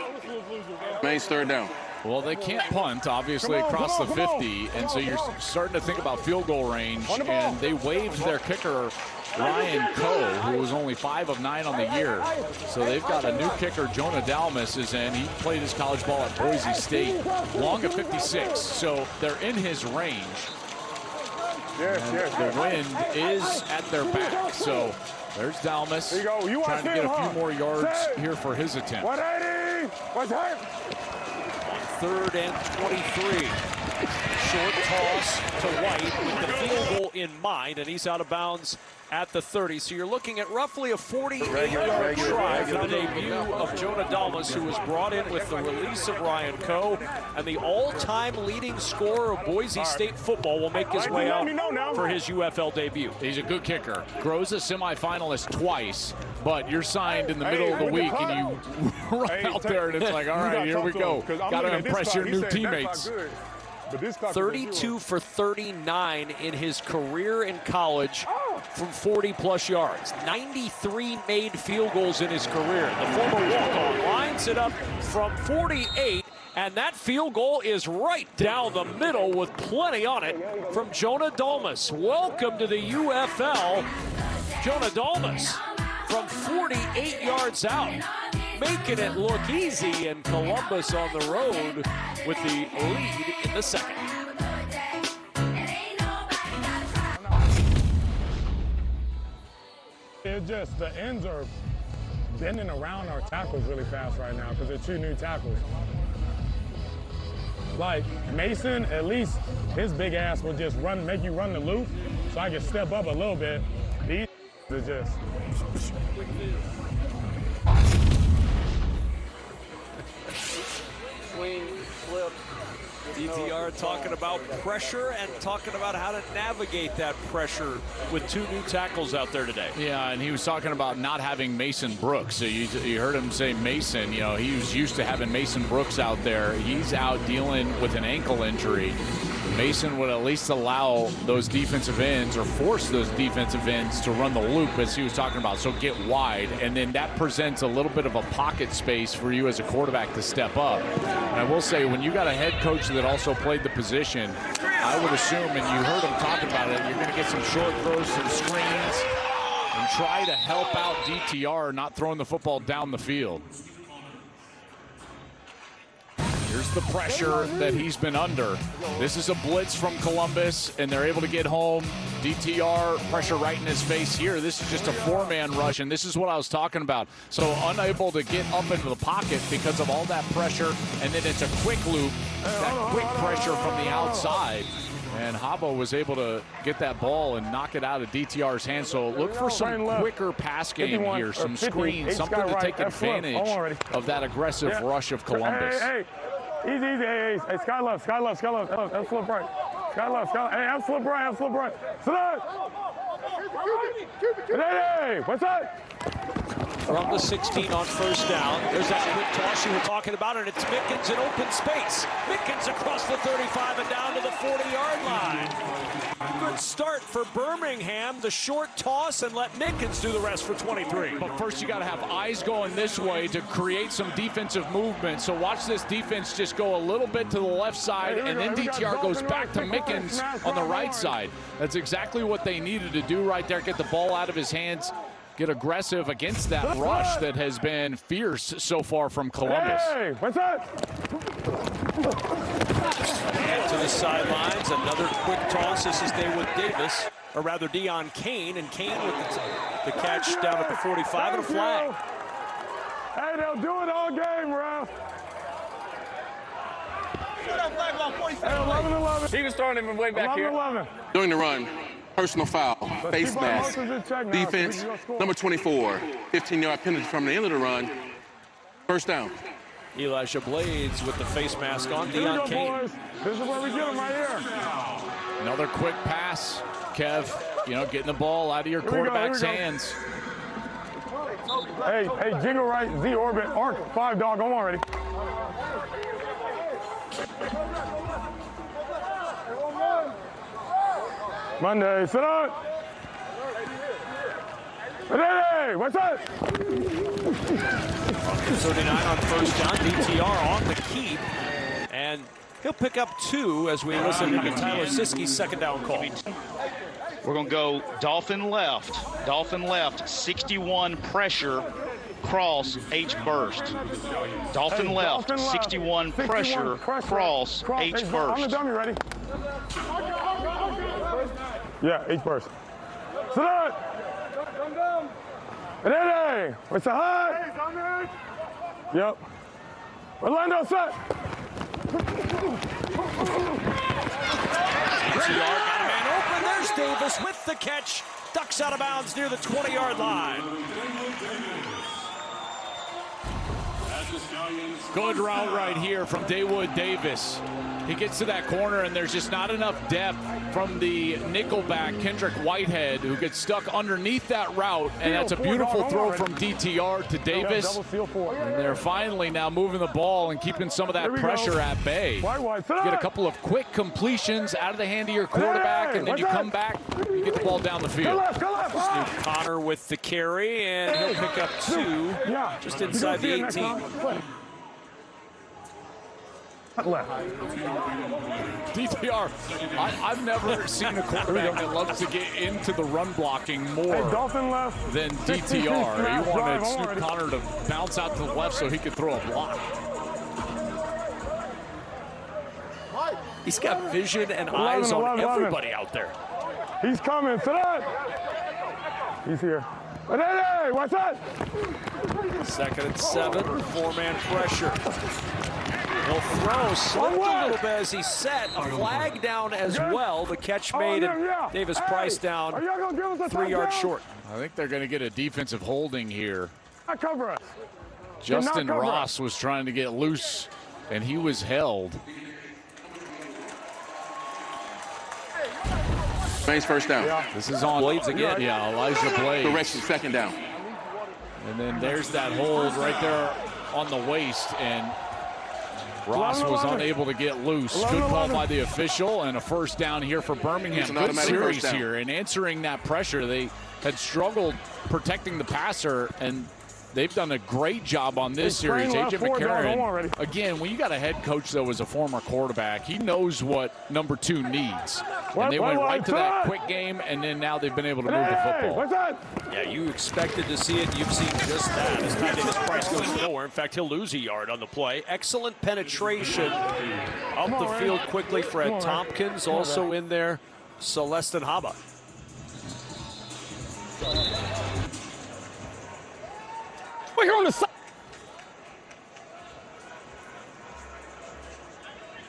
Remains 3rd down. Well, they can't punt, obviously, across the 50, and so you're starting to think about field goal range, and they waived their kicker, Ryan Coe, who was only 5 of 9 on the year. So they've got a new kicker, Jonah Dalmas is in. He played his college ball at Boise State, long of 56, so they're in his range. The wind is at their back, so there's Dalmas trying to get a few more yards here for his attempt. 180. What's that? 3rd and 23. Short toss to White with the field goal in mind, and he's out of bounds at the 30. So you're looking at roughly a 48-yard try for the debut of Jonah Dalmas, who was brought in with the release of Ryan Coe, and the all-time leading scorer of Boise State football will make his way out for his UFL debut. He's a good kicker. Grows a semifinalist twice, but you're signed in the middle of the week, and you run out there, and it's like, all right, here we go. Got to impress your new teammates. 32 for 39 in his career in college from 40-plus yards. 93 made field goals in his career. The former walk-on lines it up from 48, and that field goal is right down the middle with plenty on it from Jonah Dalmas. Welcome to the UFL, Jonah Dalmas from 48 yards out, making it look easy, and Columbus on the road with the lead in the 2nd. It's just the ends are bending around our tackles really fast right now because they're 2 new tackles. Like Mason, at least his big ass will just make you run the loop so I can step up a little bit. These are just... Swing, flip. DTR talking about pressure and talking about how to navigate that pressure with 2 new tackles out there today. Yeah, and he was talking about not having Mason Brooks. So you heard him say Mason, you know, he was used to having Mason Brooks out there. He's out dealing with an ankle injury. Mason would at least allow those defensive ends or force those defensive ends to run the loop, as he was talking about, so get wide, and then that presents a little bit of a pocket space for you as a quarterback to step up. And I will say, when you got a head coach that also played the position, I would assume, and you heard him talking about it, you're going to get some short throws, some screens, and try to help out DTR not throwing the football down the field. Here's the pressure that he's been under. This is a blitz from Columbus, and they're able to get home. DTR, pressure right in his face here. This is just a four-man rush, and this is what I was talking about. So unable to get up into the pocket because of all that pressure, and then it's a quick loop, that quick pressure from the outside. And Habo was able to get that ball and knock it out of DTR's hands. So look for some quicker pass game here, some screens, something to take advantage of that aggressive rush of Columbus. Hey, easy, hey, sky left, F flip right. Sky left, hey, F flip right. Sit down. Hey, what's that? From the 16 on first down. There's that quick toss you were talking about, and it's Mickens in open space. Mickens across the 35 and down to the 40-yard line. Good start for Birmingham. The short toss, and let Mickens do the rest for 23. But first you got to have eyes going this way to create some defensive movement. So watch this defense just go a little bit to the left side, and then DTR goes back to Mickens on the right side. That's exactly what they needed to do right there, get the ball out of his hands, get aggressive against that rush that has been fierce so far from Columbus. Hey, what's that? Head to the sidelines, another quick toss. This is Davis, or rather Deon Kane, and Kane with the catch down at the 45 and a flag. Hey, they'll do it all game, ref. Hey, 11-11. He was throwing him way back here. 11-11. During the run, personal foul, face mask, defense, number 24, 15-yard penalty from the end of the run, first down. Elisha Blades with the face mask on. Deon Kane. Boys. This is where we get him right here. Another quick pass, Kev, getting the ball out of your quarterback's hands. Hey, jingle right, Z orbit, arc, 5 dog, I'm already. Monday, sit on. Hey, what's that? 39 on first down. DTR on the keep, and he'll pick up 2 as we listen to Tyler Siski's second down call. We're going to go Dolphin left, 61 pressure, cross, H burst. Dolphin left, 61 pressure, cross, H burst. I'm the dummy, ready? Yeah, H burst. Sit down. Hey, what's the high? Yep. Orlando set. DTR got a man open. There's Davis with the catch. Ducks out of bounds near the 20-yard line. Good route right here from Dawood Davis. He gets to that corner, and there's just not enough depth from the nickelback, Kendrick Whitehead, who gets stuck underneath that route, and that's a beautiful throw from DTR to Davis. And they're finally now moving the ball and keeping some of that pressure at bay. Get a couple of quick completions out of the hand of your quarterback, and then you come back, you get the ball down the field. Snoop Connor with the carry, and he'll pick up 2 just inside the 18. Left. DTR, I've never seen a quarterback that loves to get into the run blocking more than DTR. He wanted Snoop Connor to bounce out to the left so he could throw a block. He's got vision and eyes on everybody out there. He's coming, sit down. He's here. Hey, what's that? 2nd and 7, 4-man pressure. He'll throw, slipped a little bit as he set. A flag down as well. The catch made, and Davis Price down 3 yards short. I think they're going to get a defensive holding here. Cover us. Justin Ross was trying to get loose, and he was held. Blades first down. This is on Blades again. Yeah, Elijah Blades. Correction, second down. And then there's that hold right there on the waist, and Ross was unable to get loose. Good call by the official, and a first down here for Birmingham. Good series here, and answering that pressure. They had struggled protecting the passer, and they've done a great job on this series. AJ McCarron, again, when you got a head coach that was a former quarterback, he knows what number 2 needs. And they went right to that quick game, and then now they've been able to move the football. Yeah, you expected to see it. You've seen just that. As Ty Davis Price goes nowhere. In fact, he'll lose a yard on the play. Excellent penetration up the field quickly. Fred Tompkins also in there. Celestin Haba. We're here on the side.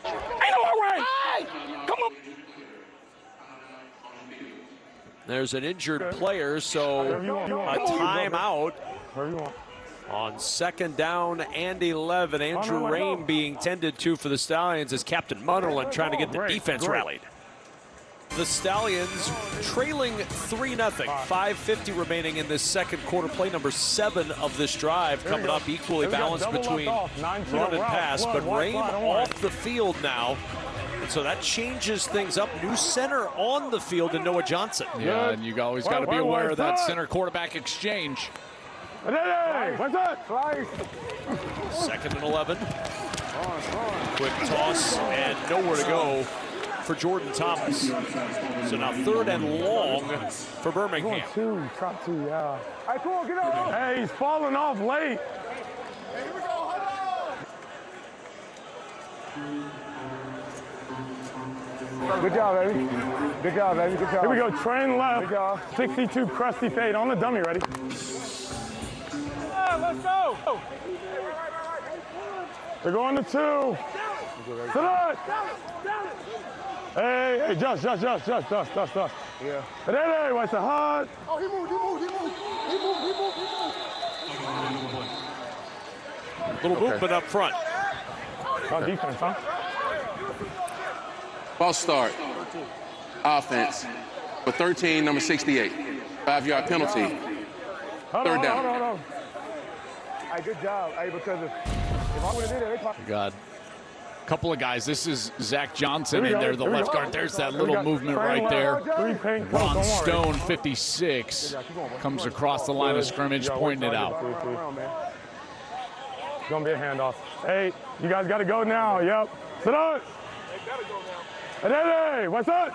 Ain't no way. Come on. There's an injured player, so a timeout on second down and 11. Andrew Rain being tended to for the Stallions as Captain Munnerlyn trying to get the defense rallied. The Stallions trailing 3-0. 5:50 remaining in this second quarter. Play number 7 of this drive coming up, equally balanced between run and pass. But Rain off the field now. And so that changes things up. New center on the field in Noah Johnson. Yeah, and you always got to be aware of that center quarterback exchange. What's that? Second and 11. Quick toss and nowhere to go for Jordan Thomas. So now third and long for Birmingham. Top two, yeah. Hey, come on, get up. Hey, he's falling off late. Good job, baby. Good job, baby. Good job. Here we go. Trend left. Good job. 62 crusty fade on the dummy. Ready? Let's go. They're going to 2. Sit up. Hey, just. Yeah. Hey, what's the hard? Oh, he moved. Little movement up front. Oh, defense, huh? False start. Offense. For 13, number 68. 5-yard penalty. Third down. Hold on. Hey, good job. Hey, because if I would have did it, God. Couple of guys. This is Zach Johnson in there, the left guard. There's that little movement right there. Ron Stone, 56, comes across the line of scrimmage, pointing it out. It's going to be a handoff. Hey, you guys got to go now. Yep. Sit on. Hey, what's up?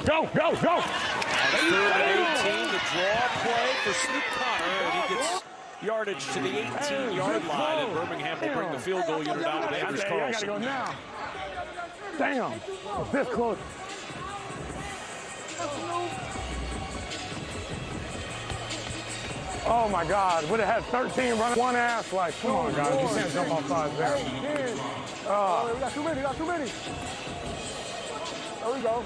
Go. Third and 18, the draw play for Snoop Connor, and he gets yardage to the 18-yard line, and Birmingham will bring the field goal unit out with Anders Carlson. Go now. Damn, this close. Oh my God, would have had 13 running one ass like, come on guys, you can't jump off sides there. We got too many. There we go.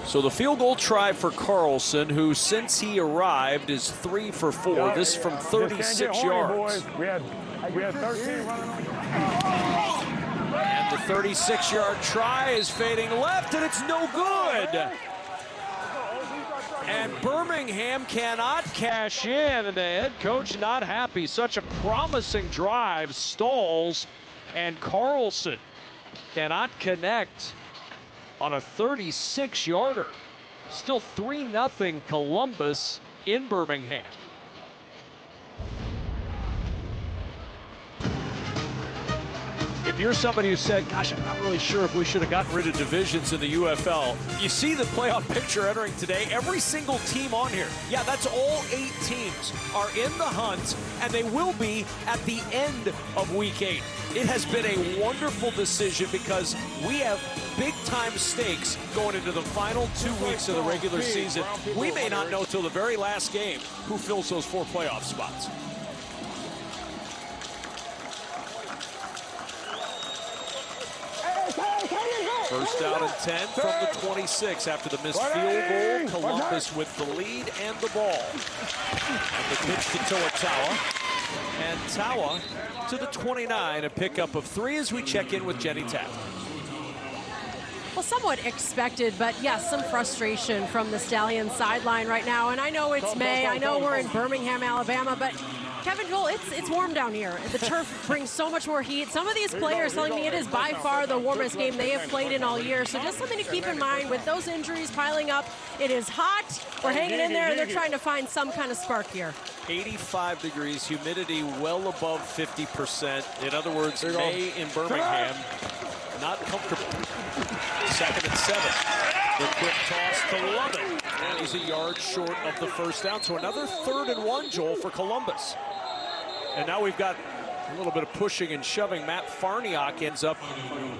So the field goal try for Carlson, who since he arrived is 3 for 4. This from 36 yards. We had 13 running. And the 36-yard try is fading left, and it's no good. And Birmingham cannot cash in, and the head coach not happy. Such a promising drive stalls, and Carlson cannot connect on a 36-yarder. Still 3-0 Columbus in Birmingham. If you're somebody who said, gosh, I'm not really sure if we should have gotten rid of divisions in the UFL, you see the playoff picture entering today. Every single team on here, yeah, that's all 8 teams, are in the hunt, and they will be at the end of Week 8. It has been a wonderful decision because we have big-time stakes going into the final 2 weeks of the regular season. We may not know till the very last game who fills those 4 playoff spots. First down and 10 from the 26 after the missed field goal. Columbus with the lead and the ball. And the pitch to Toa. And Tawa to the 29, a pickup of 3 as we check in with Jenny Taft. Well, somewhat expected, but yes, some frustration from the Stallions sideline right now. And I know it's May. I know we're in Birmingham, Alabama, but Kevin, Joel, it's warm down here. The turf brings so much more heat. Some of these players telling me it is by far the warmest game they have played in all year. So just something to keep in mind with those injuries piling up. It is hot. We're hanging in there, and they're trying to find some kind of spark here. 85 degrees, humidity well above 50%. In other words, May in Birmingham, not comfortable. 2nd and 7. The quick toss to Lovett. He's a yard short of the first down. So another 3rd and 1, Joel, for Columbus. And now we've got a little bit of pushing and shoving. Matt Farniok ends up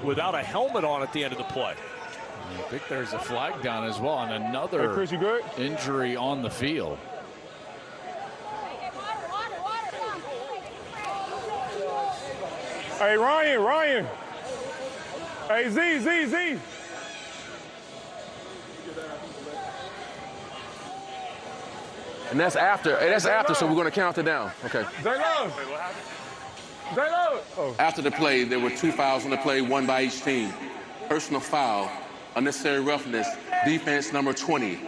without a helmet on at the end of the play. I think there's a flag down as well, and another hey, Chris, you good? Injury on the field. Hey, Ryan. Hey, Z. And that's after. Hey, that's after, so we're going to count it down. Okay. Oh. After the play, there were 2 fouls on the play, 1 by each team. Personal foul, unnecessary roughness, defense number 20.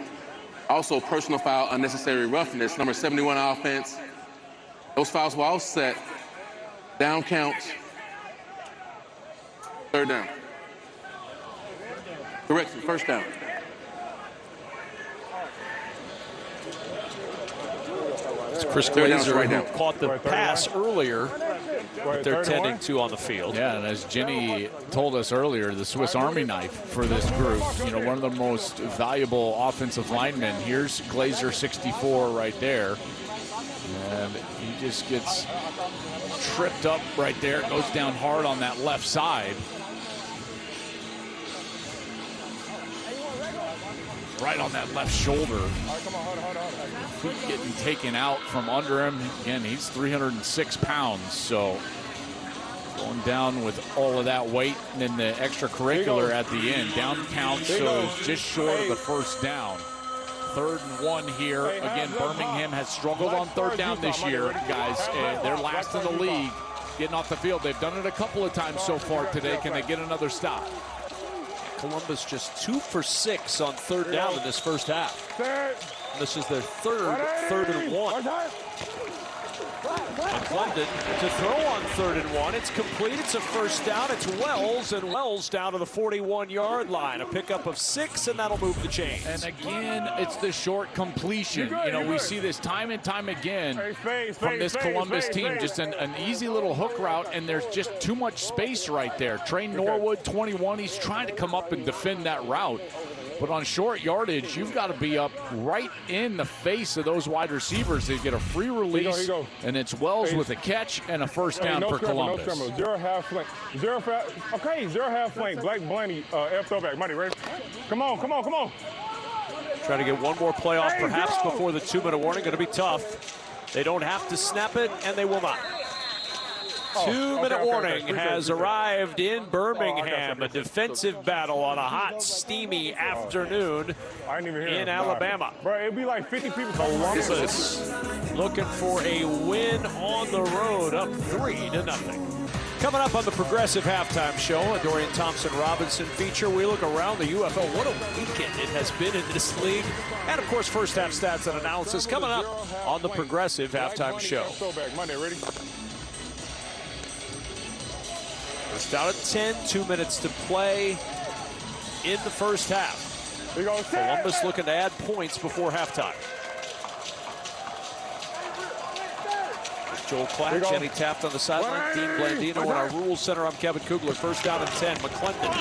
Also personal foul, unnecessary roughness, number 71 offense. Those fouls were all set. Down counts. 3rd down. Correction, 1st down. It's Chris Glazer who caught the pass earlier that they're tending to on the field. Yeah, and as Jenny told us earlier, the Swiss Army knife for this group, you know, one of the most valuable offensive linemen. Here's Glazer, 64 right there. And he just gets tripped up right there, goes down hard on that left side. Right on that left shoulder. Feet getting taken out from under him. Again, he's 306 pounds, so going down with all of that weight, and then the extracurricular at the end. Down count, so it's just short of the 1st down. 3rd and 1 here. Again, Birmingham has struggled on 3rd down this year, guys. They're last in the league getting off the field. They've done it a couple of times so far today. Can they get another stop? Columbus just 2 for 6 on 3rd down in this first half. This is their 3rd and 1. McClendon to throw on 3rd and 1. It's complete. It's a 1st down. It's Wells, and Wells down to the 41-yard line. A pickup of 6, and that'll move the chains. And again, it's the short completion. You know, we see this time and time again from this Columbus team. Just an easy little hook route, and there's just too much space right there. Trey Norwood, 21, he's trying to come up and defend that route. But on short yardage, you've got to be up right in the face of those wide receivers to get a free release. And it's Wells with a catch and a 1st down for Columbus. No scramble. 0 half flank. 0 half flank. Black Blaney, F throwback. Money, ready? Come on. Trying to get one more play off perhaps before the 2-minute warning. Going to be tough. They don't have to snap it, and they will not. 2-minute warning has arrived in Birmingham. A defensive battle on a hot, steamy afternoon in Alabama. Bro, it'd be like 50 people. Columbus looking for a win on the road, up 3-0. Coming up on the Progressive Halftime Show, a Dorian Thompson-Robinson feature. We look around the UFL. What a weekend it has been in this league. And, of course, first half stats and analysis coming up on the Progressive Halftime Show. Monday, ready? It's down at 10, 2 minutes to play in the first half. Columbus looking to add points before halftime. Joel Klatt, Jenny tapped on the sideline. Dean Blandino in our Rules Center. I'm Kevin Kugler. 1st down and 10. McClendon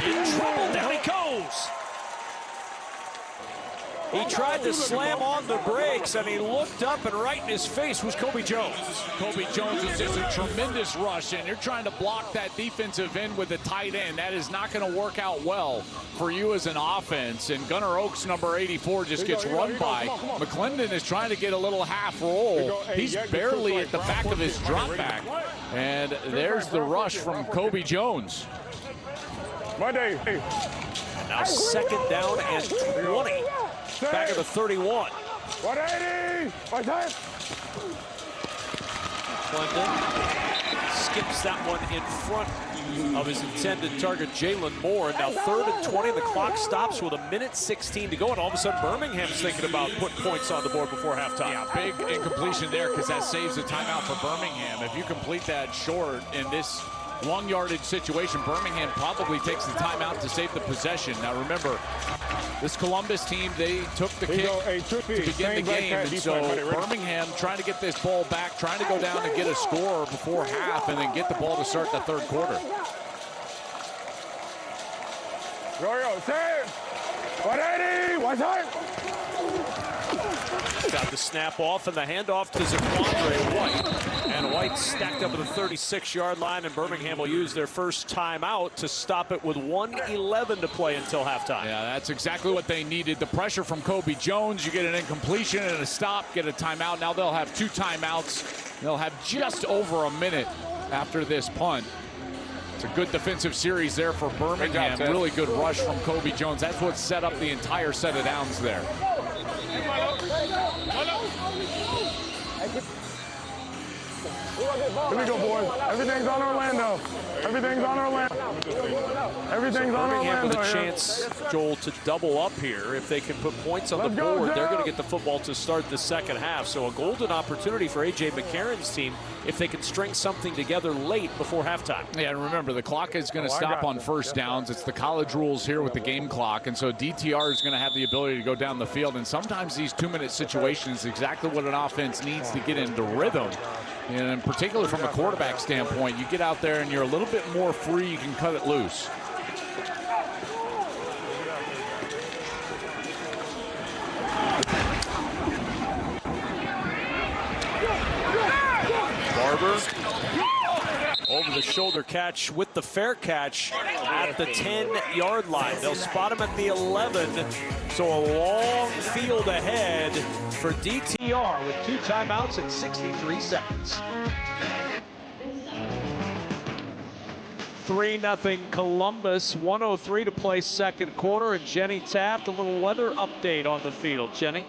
in trouble. Down he goes. He tried to slam on the brakes, and he looked up, and right in his face was Kobe Jones. Kobe Jones is just a tremendous rush, and you're trying to block that defensive end with a tight end. That is not going to work out well for you as an offense. And Gunnar Oaks, number 84, just gets run by. McClendon is trying to get a little half roll. He's barely at the back of his drop back. And there's the rush from Kobe Jones. Monday. Now 2nd down and 20. Back at the 31. 180. Clinton skips that one in front of his intended target, Jalen Moore. And now 3rd and 20, the clock stops with 1:16 to go, and all of a sudden Birmingham's thinking about putting points on the board before halftime. Yeah, big incompletion there because that saves a timeout for Birmingham. If you complete that short in this long yardage situation, Birmingham probably takes the timeout to save the possession. Now remember, this Columbus team, they took the kick to begin the game, and so Birmingham trying to get this ball back, trying to go down and get a score before half, and then get the ball to start the 3rd quarter. Yo, save! 180! What's up? Got the snap off and the handoff to Zaquandre White. And White stacked up at the 36-yard line, and Birmingham will use their first timeout to stop it with 1:11 to play until halftime. Yeah, that's exactly what they needed. The pressure from Kobe Jones. You get an incompletion and a stop, get a timeout. Now they'll have 2 timeouts. They'll have just over a minute after this punt. It's a good defensive series there for Birmingham. Really good rush from Kobe Jones. That's what set up the entire set of downs there. Here we go, boys. Everything's on Orlando. Everything's on Orlando. Everything's on Birmingham Orlando. with a chance, Joel, to double up here. If they can put points on the board, they're going to get the football to start the second half. So a golden opportunity for A.J. McCarron's team if they can string something together late before halftime. Yeah, and remember, the clock is going to stop on first downs. It's the college rules here with the game clock, and so DTR is going to have the ability to go down the field. And sometimes these 2-minute situations is exactly what an offense needs to get into rhythm. And particularly from a quarterback standpoint, you get out there and you're a little bit more free, you can cut it loose. Barber over the shoulder catch with the fair catch at the 10-yard line. They'll spot him at the 11. So a long field ahead for DTR with 2 timeouts and 63 seconds. 3-0 Columbus, 1:03 to play second quarter, and Jenny Taft, a little weather update on the field. Jenny?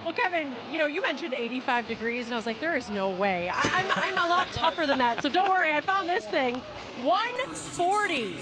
Well, Kevin, you mentioned 85 degrees, and I was like, there is no way. I'm a lot tougher than that, so don't worry, I found this thing. 140.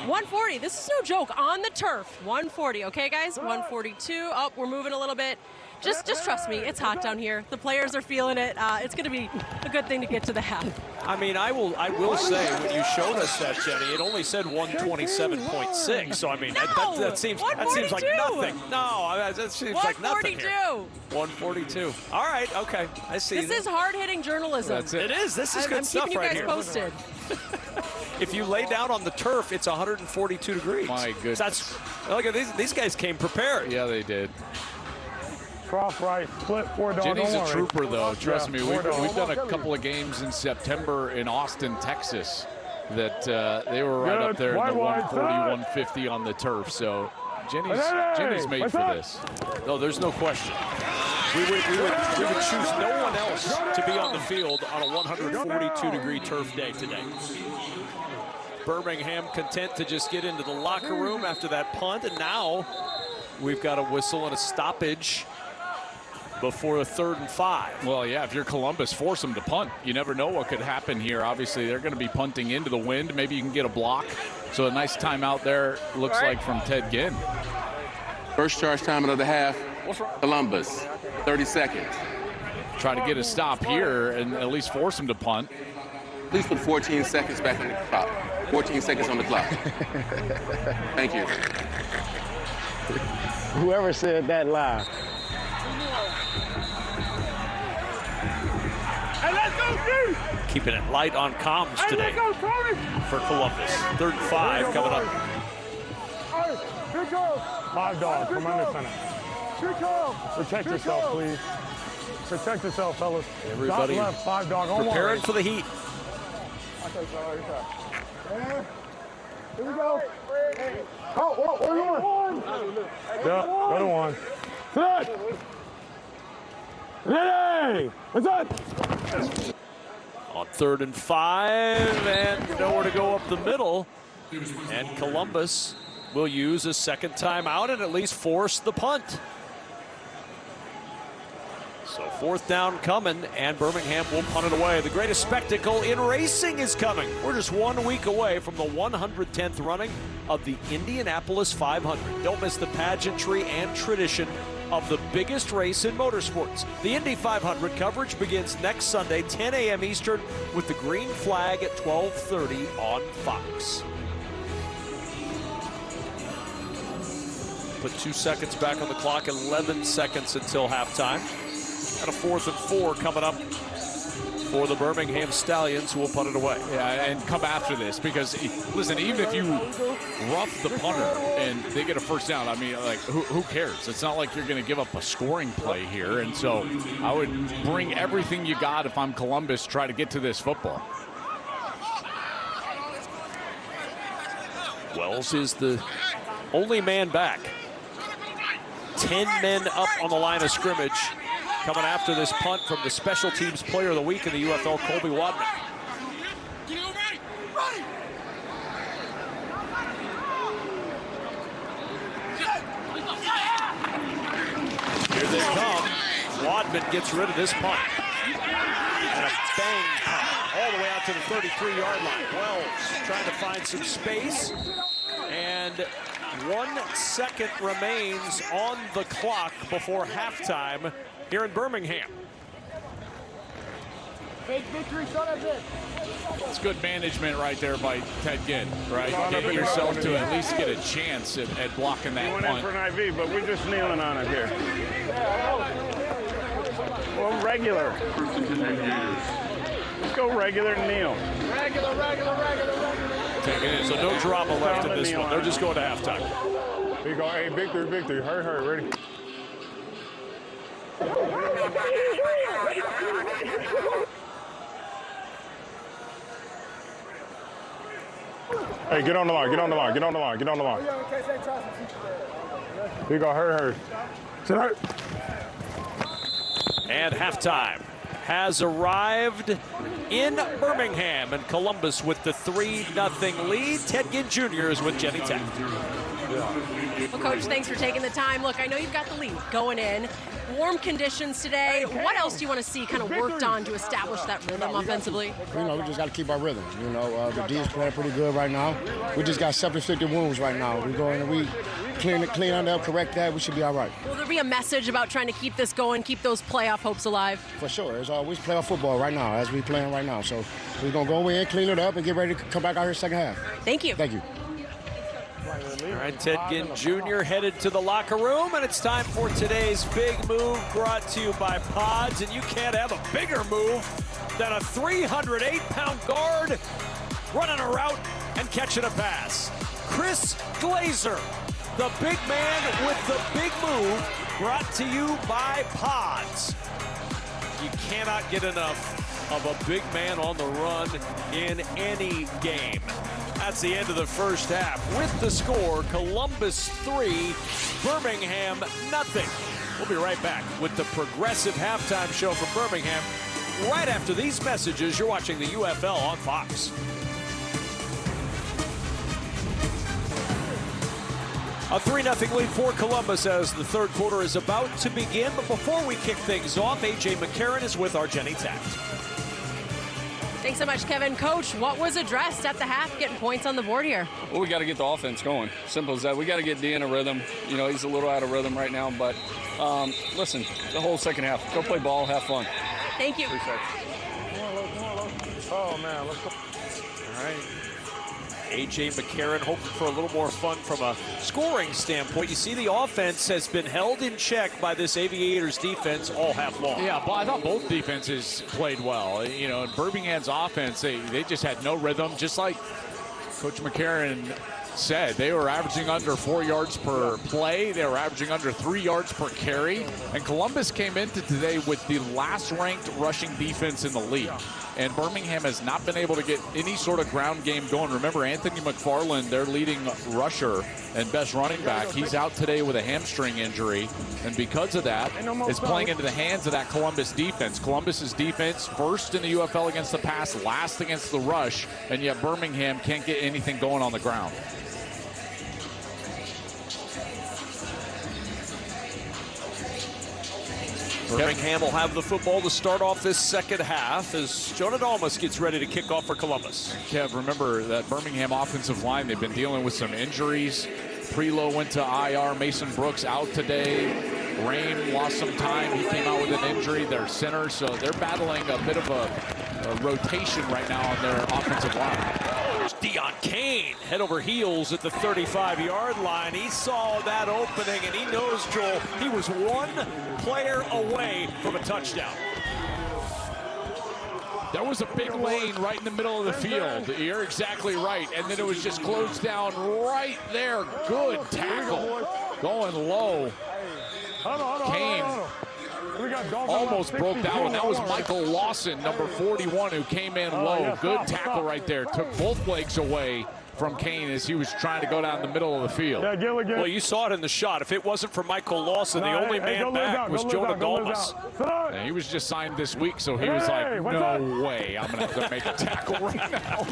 140, this is no joke, on the turf. 140, okay, guys? 142. Oh, we're moving a little bit. Just trust me, it's hot down here. The players are feeling it. It's going to be a good thing to get to the half. I mean, I will say, when you showed us that, Jenny, it only said 127.6. So I mean, that seems like nothing. No, that seems like nothing here. 142. All right, okay, I see. This is hard-hitting journalism. That's it. It is. This is good stuff right here. I'm keeping you guys posted. If you lay down on the turf, it's 142 degrees. My goodness. Look at these guys came prepared. Yeah, they did. Cross right, split 4 dog. Jenny's a trooper, though. Trust me, we've done a couple of games in September in Austin, Texas, that they were right up there in the 140, 150 on the turf. So Jenny's made for this. No, there's no question. We would choose no one else to be on the field on a 142-degree turf day today. Birmingham content to just get into the locker room after that punt, and now we've got a whistle and a stoppage before a 3rd and 5. Well, yeah, if you're Columbus, force them to punt. You never know what could happen here. Obviously, they're going to be punting into the wind. Maybe you can get a block. So a nice timeout there, looks like, from Ted Ginn. First charge time of the half, Columbus, 30 seconds. Try to get a stop here and at least force them to punt. Please put 14 seconds back on the clock. 14 seconds on the clock. Thank you. Whoever said that live. Hey, let's go, Steve! Keeping it light on comms today for Columbus. 3rd and 5 coming up. Five dog, come under center. Protect yourself, please. Protect yourself, fellas. Everybody Dot left, 5 dog. preparing for the heat. Here we go. Oh, where you going? Yeah, go to 1. Set. Ready. What's up? On 3rd and 5, and nowhere to go up the middle. And Columbus will use a second timeout and at least force the punt. So fourth down coming, and Birmingham will punt it away. The greatest spectacle in racing is coming. We're just 1 week away from the 110th running of the Indianapolis 500. Don't miss the pageantry and tradition of the biggest race in motorsports. The Indy 500 coverage begins next Sunday, 10 a.m. Eastern, with the green flag at 12:30 on Fox. Put 2 seconds back on the clock, 11 seconds until halftime. And a 4th and 4 coming up for the Birmingham Stallions, who will punt it away. Yeah, and come after this, because, listen, even if you rough the punter and they get a first down, I mean, like, who cares? It's not like you're going to give up a scoring play here. And so I would bring everything you got if I'm Columbus, try to get to this football. Wells is the only man back. 10 men up on the line of scrimmage, coming after this punt from the special teams player of the week in the UFL, Colby Wadman. Here they come. Wadman gets rid of this punt. And a bang punt all the way out to the 33-yard line. Wells trying to find some space. And 1 second remains on the clock before halftime here in Birmingham. It's good management right there by Ted Ginn, right? Get yourself to at least get a chance at blocking that punt. We went in for an IV, but we're just kneeling on it here. Well, regular. Let's go regular and kneel. Regular. Take it in. So no drama left in this one. They're just going to halftime. Here you go. Hey, victory. Hurry. Ready? Hey, get on the line. Here you go. Hurry. Sit hurt. And halftime has arrived in Birmingham, and Columbus with the 3-0 lead. Ted Ginn Jr. is with Jenny Taft. Well, Coach, thanks for taking the time. Look, I know you've got the lead going in. Warm conditions today. What else do you want to see kind of worked on to establish that rhythm offensively? We just got to keep our rhythm. The D is playing pretty good right now. We just got self-inflicted wounds right now. We go in and we clean it up, correct that. We should be all right. Will there be a message about trying to keep this going, keep those playoff hopes alive? For sure. It's always playoff football right now, as we playing right now. So we're going to go in, clean it up, and get ready to come back out here second half. Thank you. Thank you. All right, Ted Ginn Jr. headed to the locker room, and it's time for today's big move, brought to you by Pods. And you can't have a bigger move than a 308-pound guard running a route and catching a pass. Chris Glazer, the big man with the big move, brought to you by Pods. You cannot get enough of a big man on the run in any game. That's the end of the first half. With the score, Columbus 3, Birmingham nothing. We'll be right back with the Progressive Halftime Show from Birmingham right after these messages. You're watching the UFL on Fox. A 3-0 lead for Columbus as the third quarter is about to begin. But before we kick things off, A.J. McCarron is with our Jenny Taft. Thanks so much, Kevin. Coach, what was addressed at the half, getting points on the board here? Well, we got to get the offense going. Simple as that. We got to get D in a rhythm. He's a little out of rhythm right now, but listen, the whole second half, go play ball, have fun. Thank you. Oh, man, let's go. All right. A.J. McCarron hoping for a little more fun from a scoring standpoint. You see the offense has been held in check by this Aviators defense all half long. Yeah, I thought both defenses played well. In Birmingham's offense, they just had no rhythm. Just like Coach McCarron said, they were averaging under 4 yards per play. They were averaging under 3 yards per carry. And Columbus came into today with the last-ranked rushing defense in the league. And Birmingham has not been able to get any sort of ground game going. Remember, Anthony McFarland, their leading rusher and best running back, he's out today with a hamstring injury. And because of that, it's playing into the hands of that Columbus defense. Columbus's defense, first in the UFL against the pass, last against the rush, and yet Birmingham can't get anything going on the ground. Birmingham will have the football to start off this second half as Jonah Dalmas gets ready to kick off for Columbus. Kev, remember that Birmingham offensive line, they've been dealing with some injuries. Prelo went to IR. Mason Brooks out today. Rain lost some time. He came out with an injury. Their center, so they're battling a bit of a rotation right now on their offensive line. Deon Kane head over heels at the 35-yard line. He saw that opening, and he knows, Joel, he was one player away from a touchdown. There was a big lane right in the middle of the field. You're exactly right. And then it was just closed down right there. Good tackle. Going low. Kane almost broke that one. That was Michael Lawson, number 41, who came in low. Good tackle right there. Took both legs away from Kane as he was trying to go down the middle of the field. Well, you saw it in the shot. If it wasn't for Michael Lawson, the only man back was Jonah Dalmas. And he was just signed this week, so he was like, no way, I'm going to have to make a tackle right now.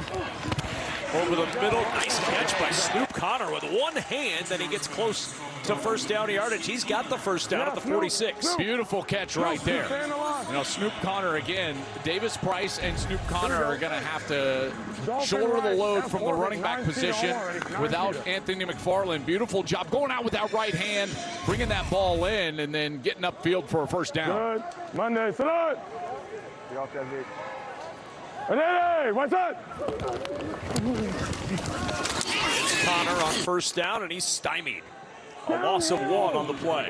Over the middle, nice catch by Snoop Connor with one hand, then he gets close to first down yardage. He's got the first down at the 46. Beautiful catch right there. You know, Snoop Connor again, Davis Price and Snoop Connor are going to have to shoulder the load from the running back position without Anthony McFarland. Beautiful job going out with that right hand, bringing that ball in, and then getting upfield for a first down. Good. Monday, sit on. Hey, what's up? Connor on first down, and he's stymied. A loss of one on the play.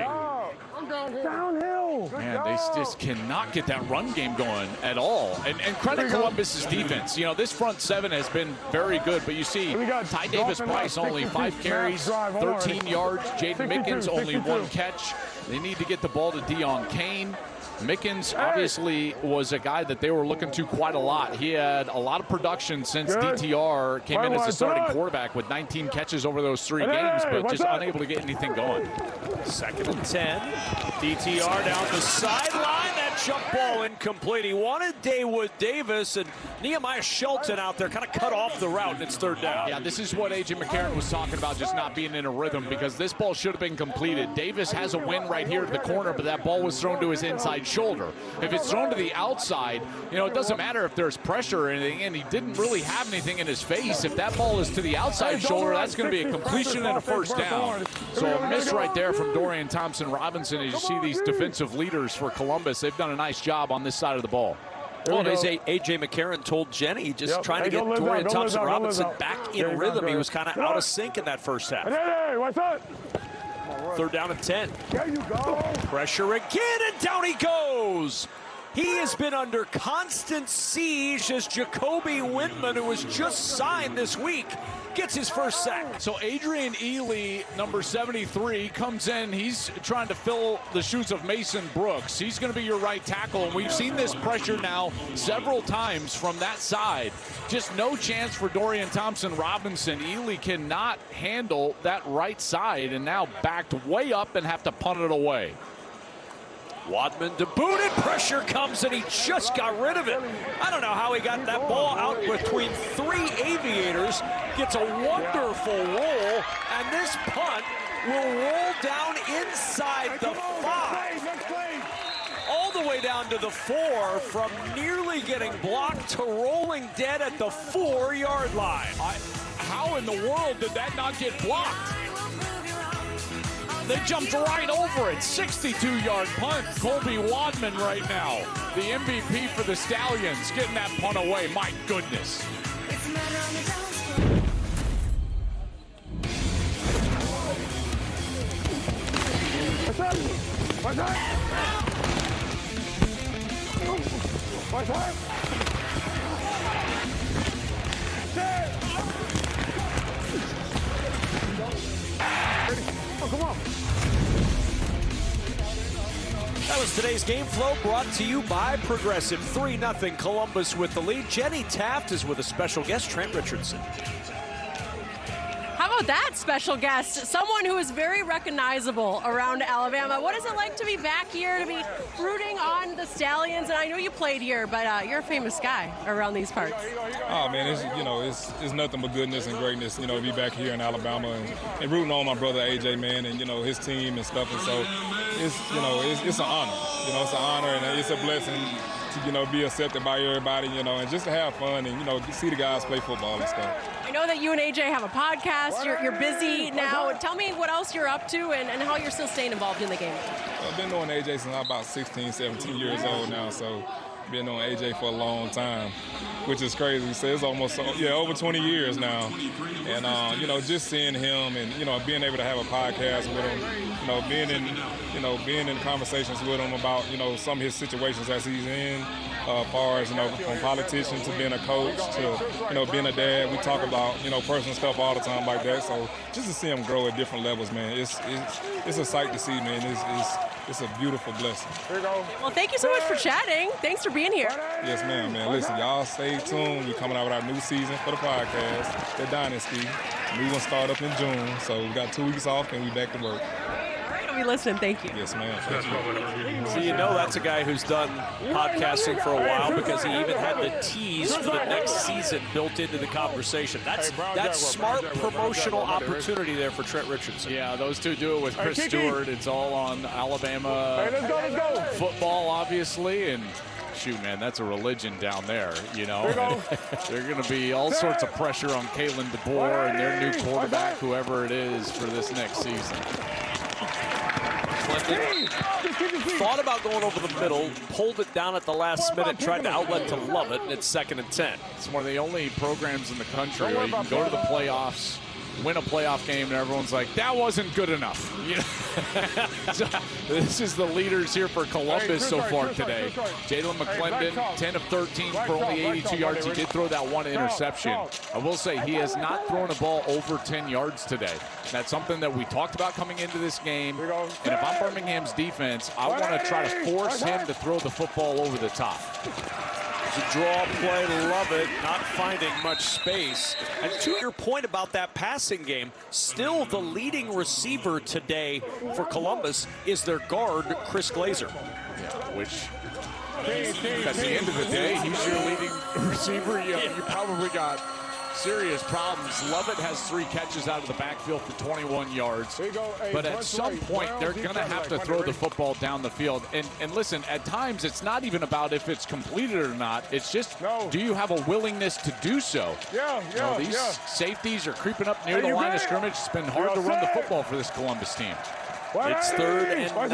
Downhill. Man, they just cannot get that run game going at all. And credit Columbus's defense. You know, this front seven has been very good, but you see Ty Davis-Price only 5 carries, 13 yards. Jaden Mickens only 1 catch. They need to get the ball to Deon Kane. Mickens obviously was a guy that they were looking to quite a lot. He had a lot of production since DTR came in as a starting quarterback with 19 catches over those 3 games, but just unable to get anything going. 2nd and 10. DTR down the sideline. That jump ball incomplete. He wanted Dawood Davis, and Nehemiah Shelton out there kind of cut off the route, and it's 3rd down. Yeah, this is what A.J. McCarron was talking about, just not being in a rhythm, because this ball should have been completed. Davis has a win right here at the corner, but that ball was thrown to his inside shoulder. If it's thrown to the outside, you know, it doesn't matter if there's pressure or anything, and he didn't really have anything in his face. If that ball is to the outside shoulder, that's going to be a completion and a first down. So a miss right there from Dorian Thompson-Robinson. As you see these defensive leaders for Columbus, they've done a nice job on this side of the ball. Well, as A.J. McCarron told Jenny, just trying to get Dorian Thompson-Robinson back in rhythm. He was kind of out of sync in that first half. Hey, what's up? 3rd down and 10. There you go. Pressure again, and down he goes. He has been under constant siege as Jacoby Windman, who was just signed this week, gets his first sack. So Adrian Ely, number 73, comes in. He's trying to fill the shoes of Mason Brooks. He's going to be your right tackle, and we've seen this pressure now several times from that side. Just no chance for Dorian Thompson-Robinson. Ely cannot handle that right side, and now backed way up and have to punt it away. Wadman to boot it. Pressure comes, and he just got rid of it. I don't know how he got that ball out between 3 Aviators. Gets a wonderful roll, and this punt will roll down inside the 5. All the way down to the 4, from nearly getting blocked to rolling dead at the 4-yard line. How in the world did that not get blocked? They jumped right over it. 62-yard punt. Colby Wadman right now, the MVP for the Stallions, getting that punt away. My goodness. What's up? What's up? What's up? Oh, come on. That was today's game flow, brought to you by Progressive. 3-0 Columbus with the lead. Jenny Taft is with a special guest, Trent Richardson. How about about that special guest? Someone who is very recognizable around Alabama. What is it like to be back here, to be rooting on the Stallions? And I know you played here, but you're a famous guy around these parts. Oh man, it's nothing but goodness and greatness, to be back here in Alabama and rooting on my brother AJ, man, and his team and stuff. And so it's an honor. It's an honor and it's a blessing to be accepted by everybody, and just to have fun and see the guys play football and stuff. I know that you and AJ have a podcast. You're busy now. Tell me what else you're up to and how you're still staying involved in the game. I've been knowing AJ since I'm about 16, 17 years old now, so been knowing AJ for a long time, which is crazy. So it's almost over 20 years now, and just seeing him and being able to have a podcast with him, being in conversations with him about some of his situations as he's in, as far as from politician to being a coach to being a dad. We talk about personal stuff all the time like that. So just to see him grow at different levels, man, it's a sight to see, man. It's a beautiful blessing. Here you go. Well, thank you so much for chatting. Thanks for being here. Yes, ma'am, man. Listen, y'all stay tuned. We're coming out with our new season for the podcast, The Dynasty. New one start up in June, so we got 2 weeks off and we back to work. All right, I'll be listening. Thank you. Yes, ma'am. So that's a guy who's done podcasting for a while because he even had the tease for the next season built into the conversation. That's smart promotional opportunity there for Trent Richardson. Yeah, those two do it with Chris Stewart. It's all on Alabama football, obviously, and shoot, man, that's a religion down there, There's going to be all sorts of pressure on Kalen DeBoer and their new quarterback, whoever it is, for this next season. Clinton thought about going over the middle, pulled it down at the last minute, tried to outlet to Lovett, and it's 2nd and 10. It's one of the only programs in the country where you can go to the playoffs, win a playoff game, and everyone's like, that wasn't good enough. So, this is the leaders here for Columbus so far today. Jalen McClendon, 10 of 13 for only 82 yards. He did throw that one interception. I will say he has not thrown a ball over 10 yards today. That's something that we talked about coming into this game. And if I'm Birmingham's defense, I want to try to force him to throw the football over the top. The draw play, Lovett not finding much space. And to your point about that passing game, still the leading receiver today for Columbus is their guard, Chris Glazer. Yeah, which, at the end of the day, he's your leading receiver. You probably got serious problems. Lovett has 3 catches out of the backfield for 21 yards. But at some point, they're going to have to throw the football down the field. And listen, at times, it's not even about if it's completed or not. It's just, do you have a willingness to do so? These safeties are creeping up near the line of scrimmage. It's been hard to run the football for this Columbus team. It's 3rd and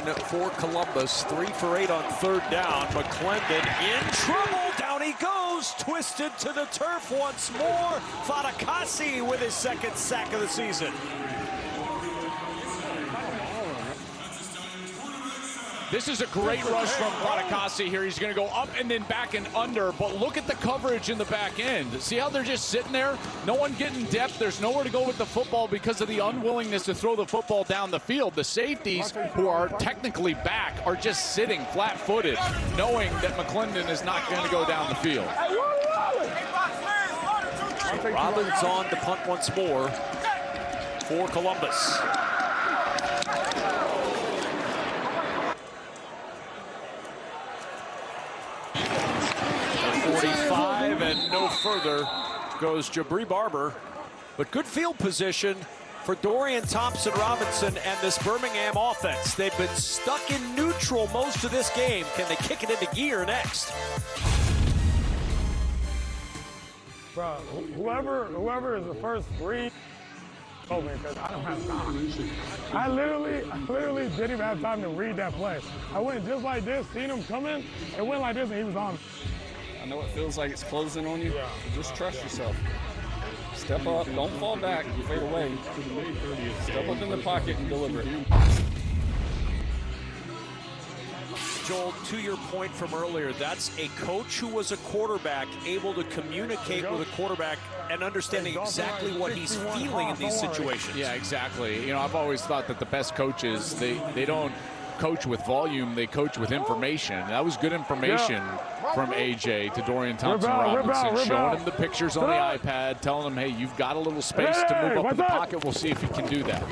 9 for Columbus. 3 for 8 on 3rd down. McClendon in trouble. Down he goes. Twisted to the turf once more. Fatukasi with his 2nd sack of the season. This is a great rush from Fatukasi here. He's going to go up and then back and under, but look at the coverage in the back end. See how they're just sitting there? No one getting depth. There's nowhere to go with the football because of the unwillingness to throw the football down the field. The safeties, who are technically back, are just sitting flat-footed, knowing that McClendon is not going to go down the field. Robbins on to punt once more for Columbus. 45 and no further goes Jabri Barber. But good field position for Dorian Thompson-Robinson and this Birmingham offense. They've been stuck in neutral most of this game. Can they kick it into gear next? Bro, whoever is the first 3, because I don't have time. I literally didn't even have time to read that play. I went just like this, seen him coming, and went like this, and he was on. I know it feels like it's closing on you. Just trust yourself. Step up, don't fall back, fade away. Step up in the pocket and deliver it. Joel, to your point from earlier, that's a coach who was a quarterback able to communicate with a quarterback and understanding exactly what he's feeling in these situations. Yeah, exactly. I've always thought that the best coaches, they don't coach with volume, they coach with information. That was good information from AJ to Dorian Thompson-Robinson, showing him the pictures on the iPad, telling him, hey, you've got a little space to move up in the pocket. We'll see if he can do that.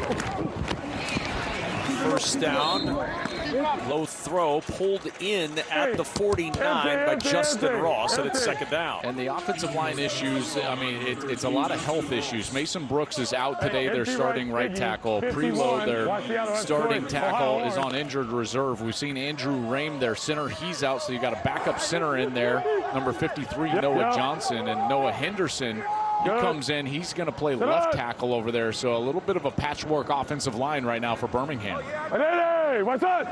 First down, low throw, pulled in at the 49 by Justin Ross, and it's second down. And the offensive line issues, I mean, it's a lot of health issues. Mason Brooks is out today, their starting right tackle. Preload, their starting tackle, is on injured reserve. We've seen Andrew Rame, their center, he's out, so you got a backup center in there, number 53, Noah Johnson, and Noah Henderson. He comes in, he's going to play left tackle over there, so a little bit of a patchwork offensive line right now for Birmingham. Hey, what's up?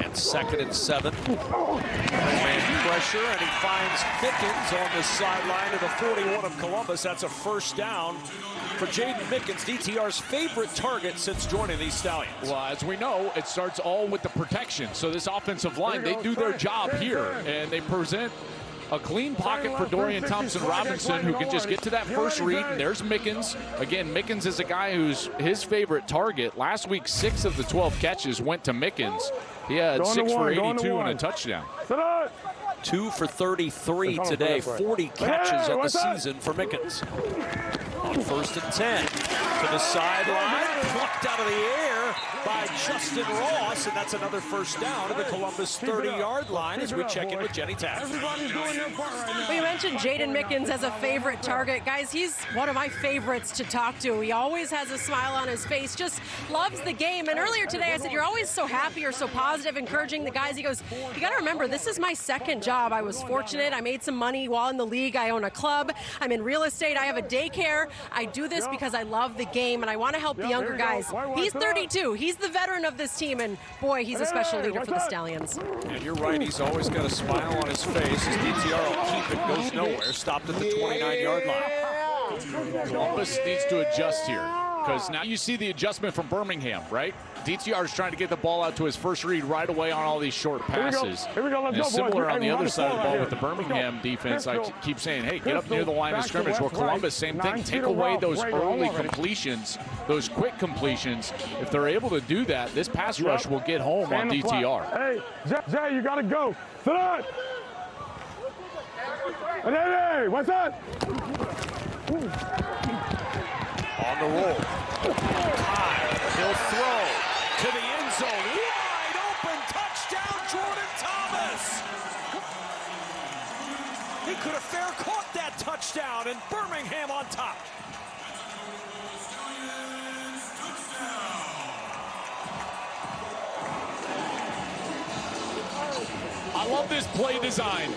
And 2nd and 7. Man pressure, and he finds Mickens on the sideline of the 41 of Columbus. That's a first down for Jaden Mickens, DTR's favorite target since joining these Stallions. Well, as we know, it starts all with the protection. So this offensive line, they do their job here, and they present a clean pocket for Dorian Thompson-Robinson, who can just get to that first read, and there's Mickens. Again, Mickens is a guy who's his favorite target. Last week, 6 of the 12 catches went to Mickens. He had 6 for 82 and a touchdown. 2 for 33 today, 40 catches on the season for Mickens. On 1st and 10, to the sideline, plucked out of the air by Justin Ross, and that's another first down to the Columbus 30-yard line as we check in with Jenny Tapp. We mentioned Jaden Mickens as a favorite target. Guys, he's one of my favorites to talk to. He always has a smile on his face, just loves the game. And earlier today, I said, you're always so happy or so positive, encouraging the guys. He goes, you got to remember, this is my second job. I was fortunate. I made some money while in the league. I own a club. I'm in real estate. I have a daycare. I do this because I love the game, and I want to help the younger guys. He's 32. He's the veteran of this team, and boy, he's a special leader for the Stallions. And you're right, he's always got a smile on his face. His DTR will keep it, goes nowhere. Stopped at the 29-yard line. Columbus needs to adjust here, because now you see the adjustment from Birmingham, right? DTR is trying to get the ball out to his first read right away on all these short passes. And similar on the other side of the ball with the Birmingham defense. I keep saying, hey, get up near the line of scrimmage. Where Columbus, same thing. Take away those early completions, those quick completions. If they're able to do that, this pass rush will get home on DTR. Hey, Jay, you got to go. Sit down. Hey, what's up? On the roll. He'll throw to the end zone. Wide open touchdown, Jordan Thomas. He could have fair caught that touchdown, and Birmingham on top. I love this play design,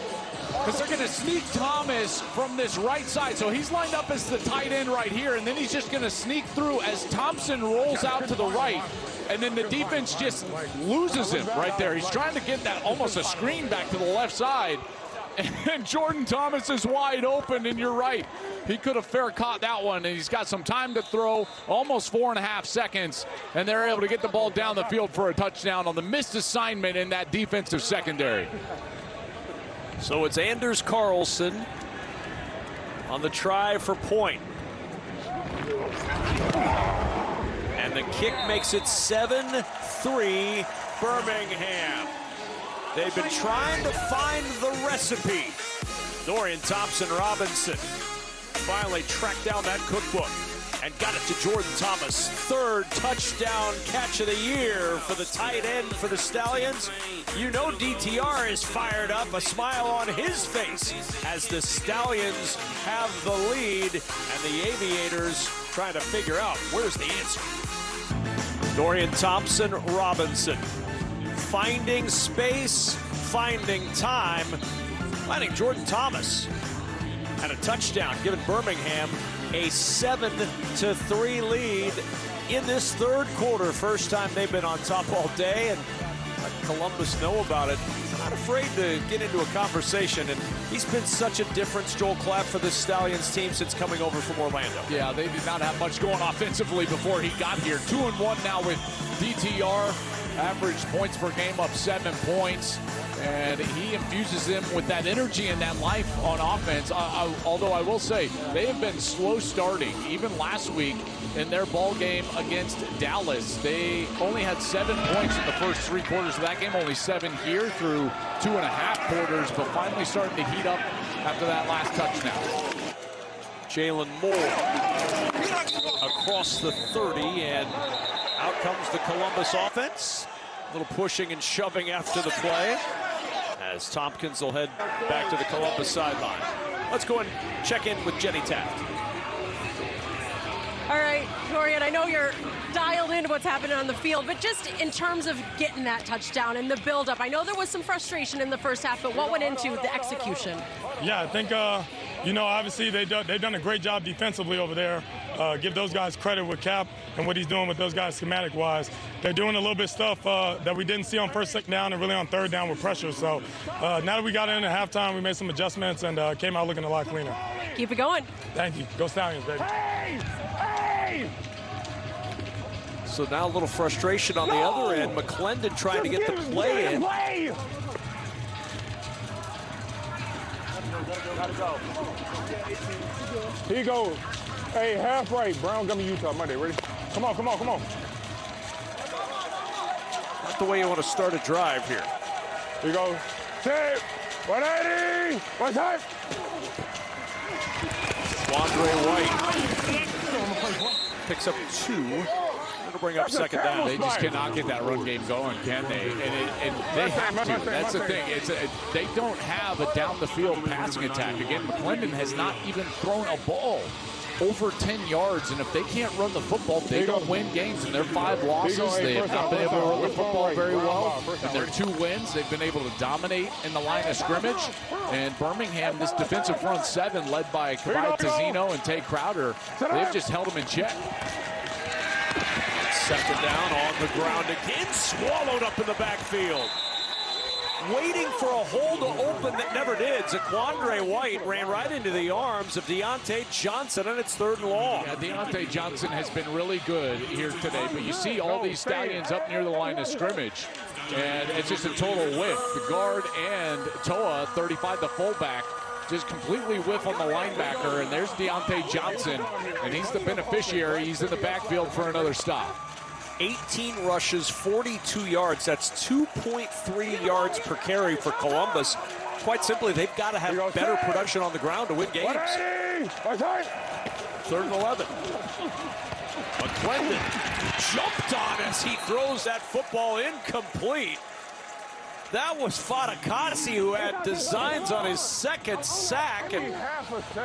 because they're going to sneak Thomas from this right side. So he's lined up as the tight end right here, and then he's just going to sneak through as Thompson rolls out to the right, and then the defense just loses him right there. He's trying to get that almost a screen back to the left side, and Jordan Thomas is wide open, and you're right. He could have fair caught that one, and he's got some time to throw, almost 4.5 seconds, and they're able to get the ball down the field for a touchdown on the missed assignment in that defensive secondary. So it's Anders Carlson on the try for point. And the kick makes it 7-3 Birmingham. They've been trying to find the recipe. Dorian Thompson-Robinson finally tracked down that cookbook and got it to Jordan Thomas. 3rd touchdown catch of the year for the tight end for the Stallions. You know DTR is fired up, a smile on his face as the Stallions have the lead and the Aviators trying to figure out where's the answer. Dorian Thompson-Robinson finding space, finding time, finding Jordan Thomas, and a touchdown, giving Birmingham a 7-3 lead in this 3rd quarter. First time they've been on top all day, and let Columbus know about it. Not afraid to get into a conversation, and he's been such a difference, Joel Clapp, for the Stallions team since coming over from Orlando. Yeah, they did not have much going offensively before he got here. 2-1 now with DTR. Average points per game up 7 points. And he infuses them with that energy and that life on offense. Although I will say, they have been slow starting. Even last week in their ball game against Dallas, they only had 7 points in the first 3 quarters of that game, only 7 here through 2.5 quarters, but finally starting to heat up after that last touchdown. Jalen Moore across the 30, and out comes the Columbus offense. A little pushing and shoving after the play, as Tompkins will head back to the Columbus sideline. Let's go and check in with Jenny Taft. All right, Dorian, I know you're dialed into what's happening on the field, but just in terms of getting that touchdown and the buildup, I know there was some frustration in the first half, but what went into the execution? Yeah, I think, obviously they've done a great job defensively over there. Give those guys credit with Cap and what he's doing with those guys schematic-wise. They're doing a little bit of stuff that we didn't see on first down and really on third down with pressure. So now that we got in at halftime, we made some adjustments and came out looking a lot cleaner. Keep it going. Thank you. Go Stallions, baby. So now a little frustration on the other end. McClendon trying to get the play in. Here you go. Hey, half right. Brown coming Utah Monday. Ready? Come on, come on, come on. Not the way you want to start a drive here. Here you go. Tape. 180. One time. Andre White picks up 2. It'll bring up second down. They just cannot get that run game going, can they? And they have to. That's the thing. They don't have a down-the-field passing attack. Again, McClendon has not even thrown a ball over 10 yards, and if they can't run the football, they don't win games. In their 5 losses, they have not been able to run the football very well. In their 2 wins, they've been able to dominate in the line of scrimmage. And Birmingham, this defensive front 7, led by Kavai Tazzino and Tay Crowder, they've just held them in check. Second down on the ground again, swallowed up in the backfield. Waiting for a hole to open that never did. Zaquandre White ran right into the arms of Deontay Johnson, and it's 3rd and long. Yeah, Deontay Johnson has been really good here today, but you see all these Stallions up near the line of scrimmage, and it's just a total whiff. The guard and Toa, 35, the fullback, just completely whiff on the linebacker, and there's Deontay Johnson, and he's the beneficiary. He's in the backfield for another stop. 18 rushes, 42 yards. That's 2.3 yards per carry for Columbus. Quite simply, they've got to have better production on the ground to win games. 3rd and 11. McClendon jumped on as he throws that football incomplete. That was Fatukasi, who had designs on his 2nd sack, and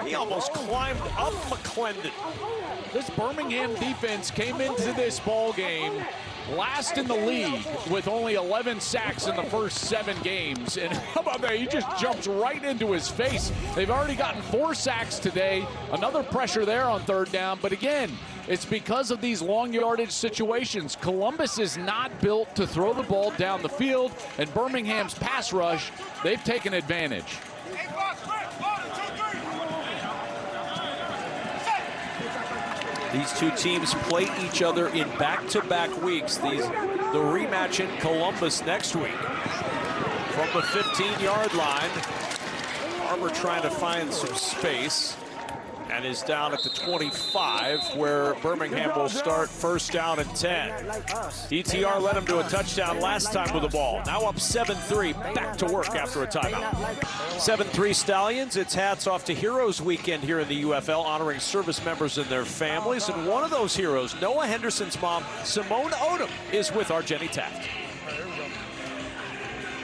he almost climbed up McClendon. This Birmingham defense came into this ball game last in the league with only 11 sacks in the first 7 games. And how about that? He just jumps right into his face. They've already gotten 4 sacks today. Another pressure there on 3rd down. But again, it's because of these long yardage situations. Columbus is not built to throw the ball down the field, and Birmingham's pass rush, they've taken advantage. These 2 teams play each other in back-to-back weeks. The rematch in Columbus next week. From the 15-yard line, Armour trying to find some space, and is down at the 25, where Birmingham will start 1st down and 10. DTR led him to a touchdown last time with the ball. Now up 7-3, back to work after a timeout. 7-3 Stallions. It's hats off to Heroes Weekend here in the UFL, honoring service members and their families. And one of those heroes, Noah Henderson's mom, Simone Odom, is with our Jenny Taft.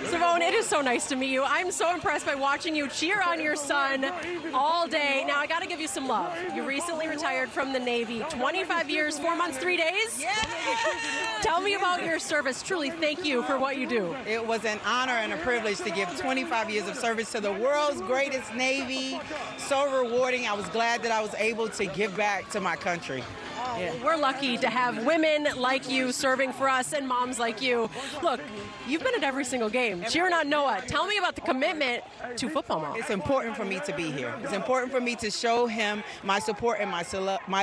Simone, it is so nice to meet you. I'm so impressed by watching you cheer on your son all day. Now, I got to give you some love. You recently retired from the Navy. 25 years, 4 months, 3 days? Yeah. Tell me about your service. Truly, thank you for what you do. It was an honor and a privilege to give 25 years of service to the world's greatest Navy. So rewarding. I was glad that I was able to give back to my country. We're lucky to have women like you serving for us and moms like you. Look, you've been at every single game, cheering on Noah. Tell me about the commitment to football mom. It's important for me to be here. It's important for me to show him my support and my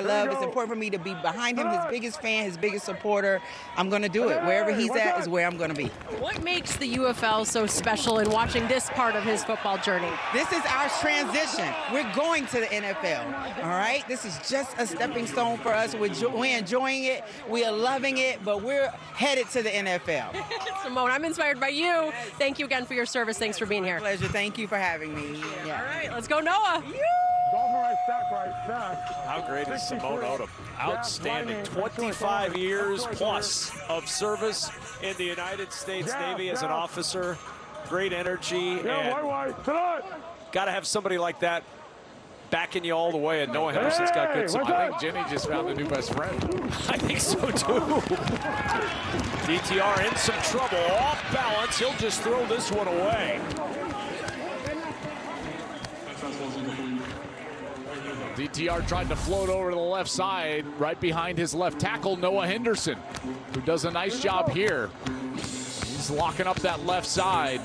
love. It's important for me to be behind him, his biggest fan, his biggest supporter. I'm going to do it. Wherever he's at is where I'm going to be. What makes the UFL so special in watching this part of his football journey? This is our transition. We're going to the NFL, all right? This is just a stepping stone for us. We're enjoying it. We are loving it, but we're headed to the NFL. Simone, I'm inspired by you. Thank you again for your service. Thanks for being here. Pleasure. Thank you for having me. Yeah. All right, let's go, Noah. How great is Simone Odom? Outstanding. 25 years plus of service in the United States Navy as an officer. Great energy. And got to have somebody like that backing you all the way, and Noah Henderson's got good support. I think Jenny just found a new best friend. I think so too. DTR in some trouble, off balance. He'll just throw this one away. DTR tried to float over to the left side, right behind his left tackle, Noah Henderson, who does a nice job here. He's locking up that left side.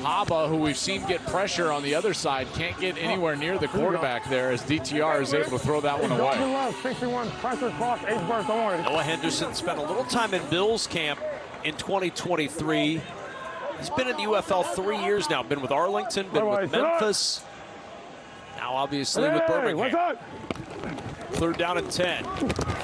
Haba, who we've seen get pressure on the other side, can't get anywhere near the quarterback there as DTR is able to throw that one away. Noah Henderson spent a little time in Bills camp in 2023. He's been in the UFL 3 years now. Been with Arlington, been with Memphis. Now obviously with Birmingham. 3rd down and 10.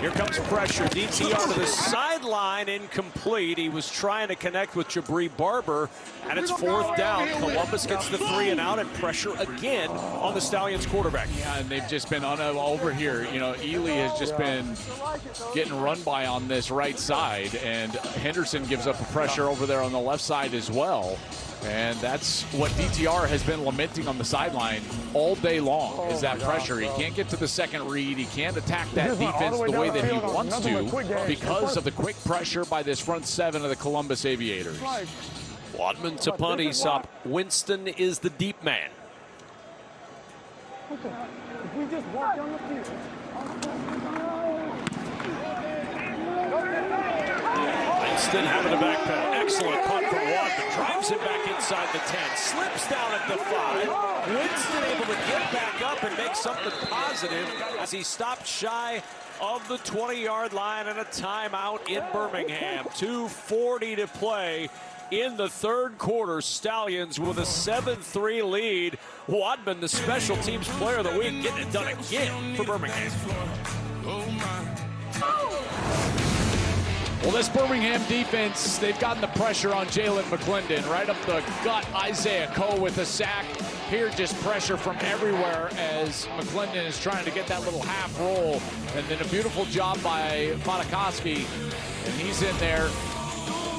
Here comes pressure. DTR to the sideline, incomplete. He was trying to connect with Jabri Barber, and it's 4th down. Columbus gets the 3 and out, and pressure again on the Stallions quarterback. Yeah, and they've just been over here. You know, Ely has just been getting run by on this right side, and Henderson gives up a pressure over there on the left side as well. And that's what DTR has been lamenting on the sideline all day long, is that pressure. He can't get to the second read. He can't attack that defense the way that he wants to because of the quick pressure by this front 7 of the Columbus Aviators. Wadman to punt. He's up. Winston is the deep man. Winston having a backpedal. Excellent punt from Wadman. Drives it back inside the 10. Slips down at the 5. Winston able to get back up and make something positive as he stopped shy of the 20-yard line, and a timeout in Birmingham. 2:40 to play in the 3rd quarter. Stallions with a 7-3 lead. Wadman, the special teams player of the week, getting it done again for Birmingham. Well, this Birmingham defense, they've gotten the pressure on Jalen McClendon. Right up the gut, Isaiah Coe with a sack. Here, just pressure from everywhere as McClendon is trying to get that little half roll. And then a beautiful job by Fatakoski. And he's in there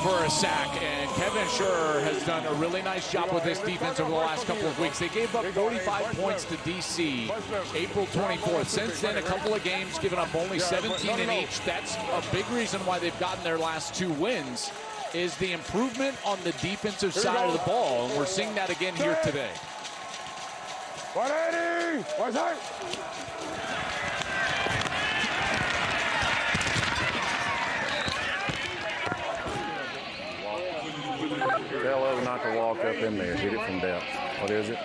for a sack. And Kevin Schurer has done a really nice job with this defense over the last couple of weeks. They gave up 45 points to DC April 24th. Since then, a couple of games, giving up only 17 in each. That's a big reason why they've gotten their last 2 wins, is the improvement on the defensive side of the ball. And we're seeing that again here today. 180! What's that? Tell Owen not to walk up in there. Hit it from depth. What is it?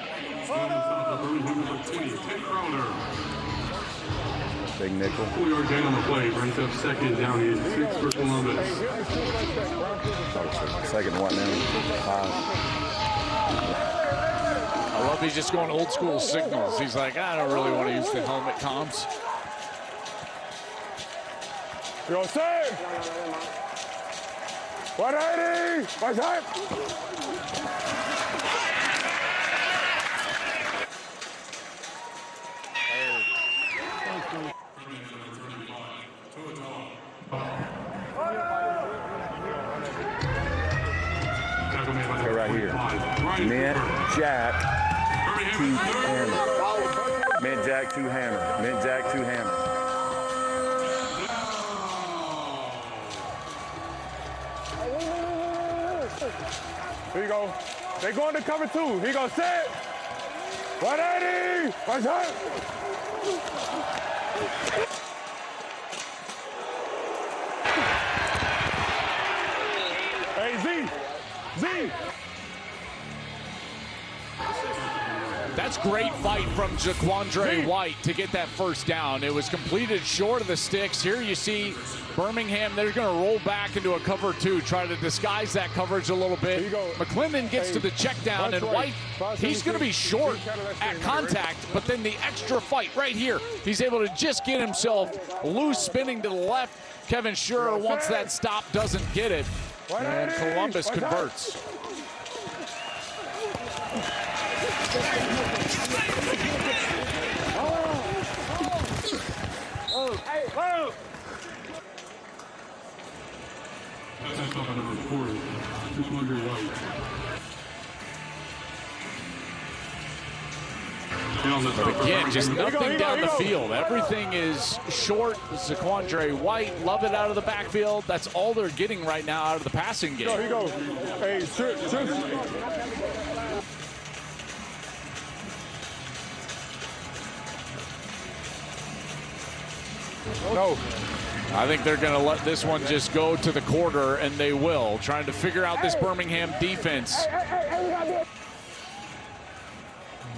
Big nickel. 4-yard gain on the play. Brings up 2nd down and 6 for Columbus. Second what now? 5. I love he's just going old school signals. He's like, I don't really want to use the helmet comms. You're safe. 180. What's that? Go right here. Mint Jack 2 hammer. Mint Jack 2 hammer. Mint Jack 2 hammer. Here you go. They going to cover 2. Here you go. Set. 180. What's that? That's great fight from Jaquandre White to get that first down. It was completed short of the sticks. Here you see Birmingham, they're going to roll back into a cover 2, try to disguise that coverage a little bit. McClendon gets to the check down, and White, he's going to be short at contact, but then the extra fight right here, he's able to just get himself loose, spinning to the left. Kevin Schurer, once that stop, doesn't get it, and Columbus converts. That's off number 40, Jaquandre White. But again, just nothing down the field. Everything is short. Jaquandre White, love it out of the backfield. That's all they're getting right now out of the passing game. Here you go. Hey, No. I think they're going to let this one just go to the quarter, and they will, trying to figure out this Birmingham defense.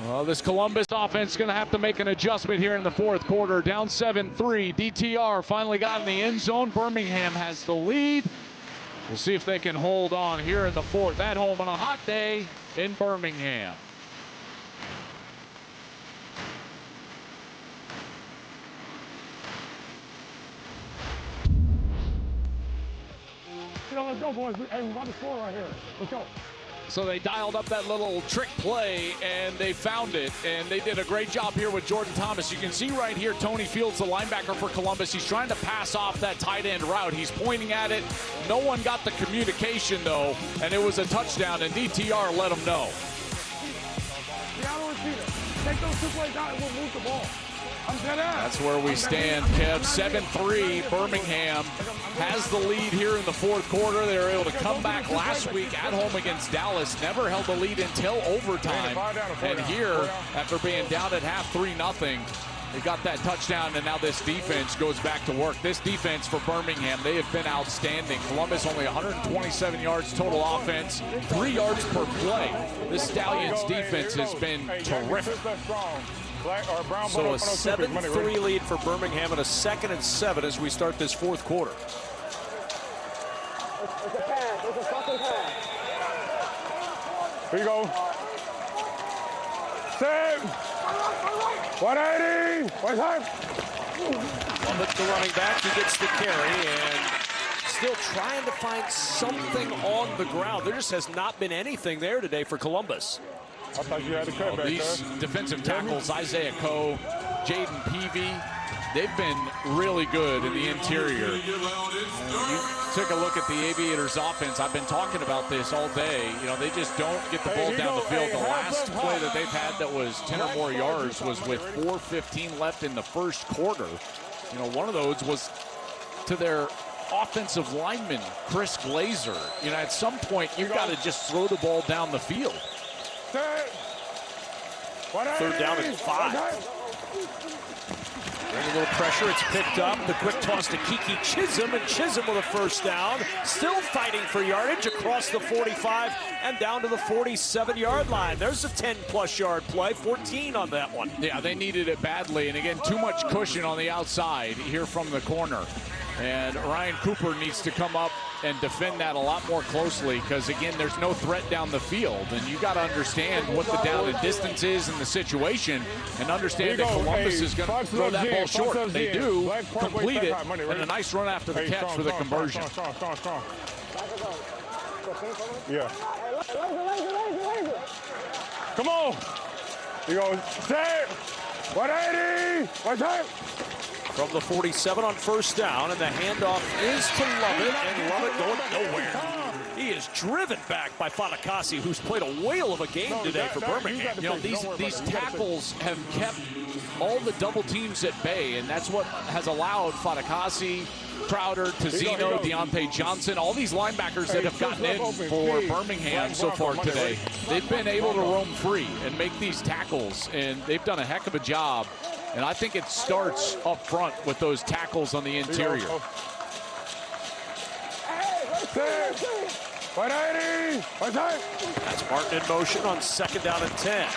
Well, this Columbus offense is going to have to make an adjustment here in the fourth quarter. Down 7-3. DTR finally got in the end zone. Birmingham has the lead. We'll see if they can hold on here in the fourth at home on a hot day in Birmingham. Let's go, boys. Hey, we got the score right here. Let's go. So they dialed up that little trick play, and they found it, and they did a great job here with Jordan Thomas. You can see right here Tony Fields, the linebacker for Columbus. He's trying to pass off that tight end route. He's pointing at it. No one got the communication, though, and it was a touchdown, and DTR let him know. Take those 2 plays out and we'll move the ball. That's where we stand, Kev. 7-3. Birmingham has the lead here in the fourth quarter. They were able to come back last week at home against Dallas. Never held the lead until overtime. And here, after being down at half 3-0, they got that touchdown, and now this defense goes back to work. This defense for Birmingham, they have been outstanding. Columbus only 127 yards total offense, 3 yards per play. This Stallions defense has been terrific. So a 7-3 lead for Birmingham and a 2nd and 7 as we start this fourth quarter. It's a pass. It's a fucking pass. Here you go. Set. 180. One time. Lubbock, the running back, he gets the carry and still trying to find something on the ground. There just has not been anything there today for Columbus. I thought you had a cut back These defensive tackles, Isaiah Coe, Jaden Peavy, they've been really good in the interior. You took a look at the Aviators offense. I've been talking about this all day. You know, they just don't get the ball down the field. The last play that they've had that was 10 or more yards was with 4:15 left in the first quarter. You know, one of those was to their offensive lineman, Chris Glazer. You know, at some point, you've got to just throw the ball down the field. Third down and 5. Bring a little pressure, it's picked up. The quick toss to Kiki Chisholm, and Chisholm with a first down. Still fighting for yardage across the 45 and down to the 47-yard line. There's a 10-plus yard play, 14 on that one. Yeah, they needed it badly, and again, too much cushion on the outside here from the corner. And Ryan Cooper needs to come up and defend that a lot more closely because, again, there's no threat down the field. And you got to understand what the down and distance is in the situation and understand that Columbus is going to throw that ball short. They do complete it, and a nice run after the catch for the conversion. Yeah. Come on. You go, set. 180. One time. From the 47 on first down, and the handoff is to Lovett, and Lovett going nowhere. He is driven back by Fatakasi, who's played a whale of a game today for Birmingham. You know, these tackles have kept all the double teams at bay, and that's what has allowed Fatakasi, Crowder, Tizino, Deontay Johnson, all these linebackers that have gotten in for Birmingham so far today. They've been able to roam free and make these tackles, and they've done a heck of a job. And I think it starts up front with those tackles on the interior. 180. That's Martin in motion on 2nd down and 10.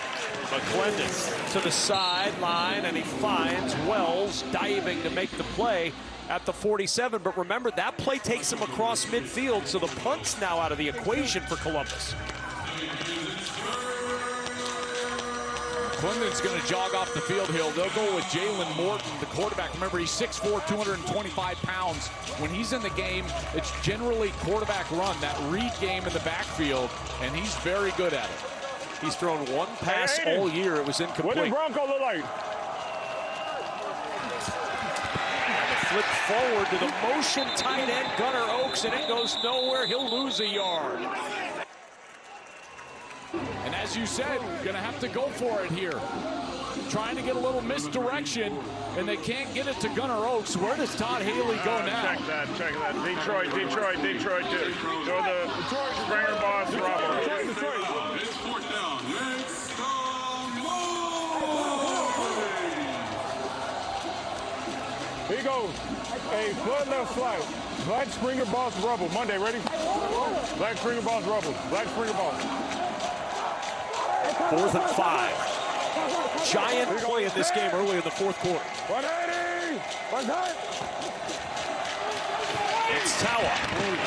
McClendon to the sideline, and he finds Wells diving to make the play at the 47. But remember, that play takes him across midfield, so the punt's now out of the equation for Columbus. Clemson's going to jog off the field here. They'll go with Jalen Morton, the quarterback. Remember, he's 6'4", 225 pounds. When he's in the game, it's generally quarterback run, that read game in the backfield, and he's very good at it. He's thrown one pass all year. It was incomplete. What did Bronco look like? And a flip forward to the motion tight end, Gunnar Oaks, and it goes nowhere. He'll lose a yard. And as you said, gonna have to go for it here. Trying to get a little misdirection, and they can't get it to Gunnar Oaks. Where does Todd Haley go now? Check that. Detroit. Throw the Springer Boss Robert. Here you go. Hey, flood left slide. Black Springer Boss Rubble. Monday, ready? Black Springer Boss Rubble. Black Springer Boss. 4th and 5. Giant play in this game early in the fourth quarter. 180. It's Tawa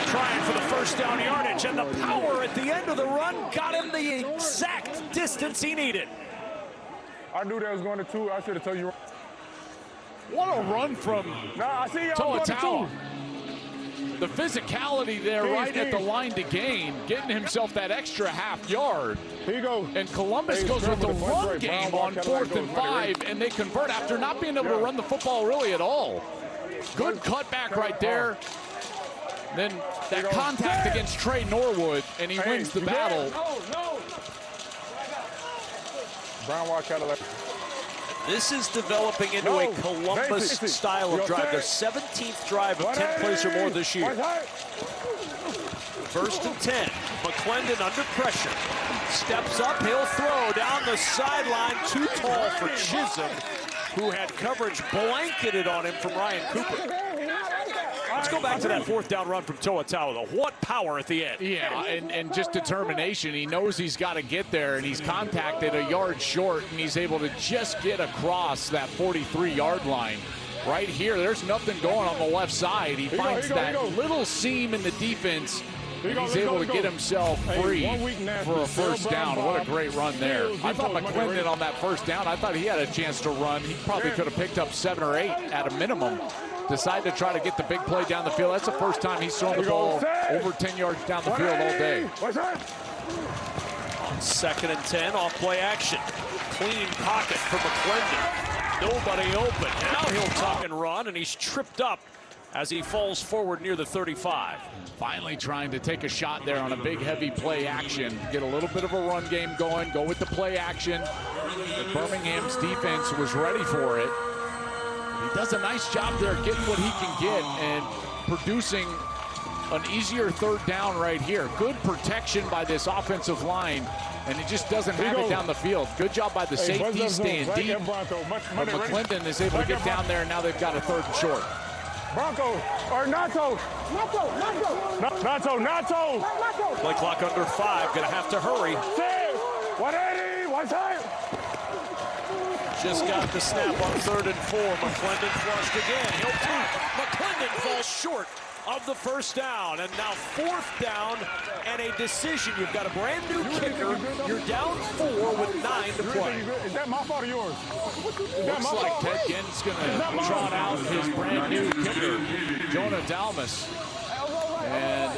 trying for the first down yardage, and the power at the end of the run got him the exact distance he needed. I knew that was going to 2. I should have told you. What a run from Toa Tawa. The physicality there right at the line to gain, getting himself that extra half yard. Here you go. And Columbus goes with the run game on 4th and 5, and they convert after not being able to run the football really at all. Good cutback right there. Then that contact against Trey Norwood, and he wins the battle. Brown Walk Cadillac. This is developing into a Columbus style of drive. Their 17th drive of 10 plays or more this year. 1st and 10. McClendon under pressure. Steps up, he'll throw down the sideline. Too tall for Chisholm, who had coverage blanketed on him from Ryan Cooper. Let's go back to that 4th down run from Toa Tawa, though. What power at the end. Yeah, and just determination. He knows he's got to get there, and he's contacted a yard short, and he's able to just get across that 43-yard line. Right here, there's nothing going on the left side. He finds that little seam in the defense, and he's able to get himself free for a first down. What a great run there. I thought McClendon on that first down, I thought he had a chance to run. He probably could have picked up 7 or 8 at a minimum. Decided to try to get the big play down the field. That's the first time he's thrown the ball over 10 yards down the field all day. On 2nd and 10, off play action. Clean pocket for McClendon. Nobody open. Now he'll tuck and run, and he's tripped up as he falls forward near the 35. Finally trying to take a shot there on a big, heavy play action. Get a little bit of a run game going. Go with the play action. But Birmingham's defense was ready for it. He does a nice job there getting what he can get and producing an easier 3rd down right here. Good protection by this offensive line, and he just doesn't have it down the field. Good job by the safety staying deep. But McClendon is able to get down there, and now they've got a 3rd and short. Bronco, or Nato. Nato. Play clock under 5, gonna have to hurry. 180, one time. Just got the snap on 3rd and 4. McClendon flushed again. He'll tap. McClendon falls short of the first down. And now 4th down and a decision. You've got a brand new kicker. You're down 4 with 9 to play. Is that my fault or yours? Looks like Ted Ginn's going to trot out his brand new kicker, Jonah Dalmas. And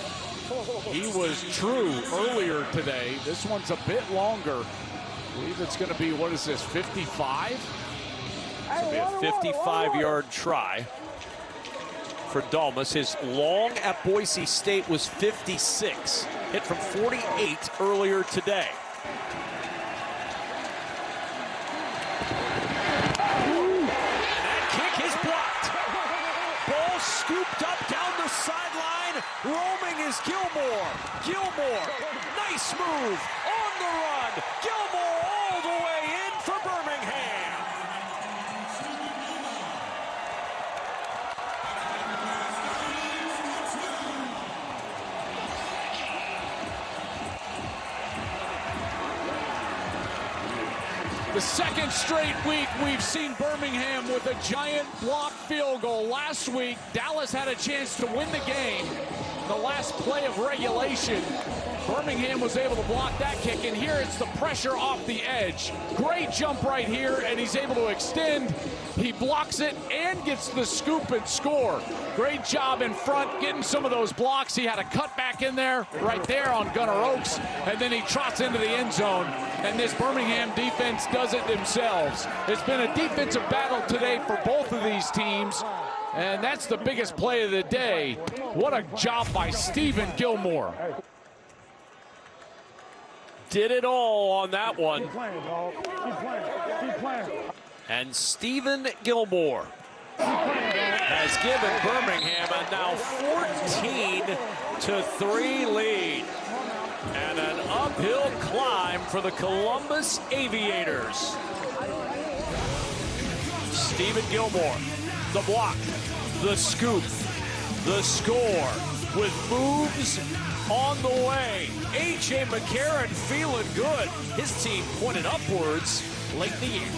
he was true earlier today. This one's a bit longer. I believe it's going to be, what is this, 55? It's going to be a 55-yard try for Dalmas. His long at Boise State was 56. Hit from 48 earlier today. And that kick is blocked. Ball scooped up down the sideline. Roaming is Gilmore. Nice move on the run. Gilmore all the way in for Birmingham. second straight week we've seen Birmingham with a giant block field goal. Last week, Dallas had a chance to win the game. The last play of regulation, Birmingham was able to block that kick, and here it's the pressure off the edge. Great jump right here, and he's able to extend. He blocks it and gets the scoop and score. Great job in front, getting some of those blocks. He had a cut back in there, right there on Gunnar Oaks, and then he trots into the end zone, and this Birmingham defense does it themselves. It's been a defensive battle today for both of these teams, and that's the biggest play of the day. What a job by Stephen Gilmore. Did it all on that one. Keep playing, dog. Keep playing. Keep playing. And Stephen Gilmore has given Birmingham a now 14-3 lead. And an uphill climb for the Columbus Aviators. Stephen Gilmore, the block, the scoop, the score with moves on the way. A.J. McCarron feeling good. His team pointed upwards late in the year.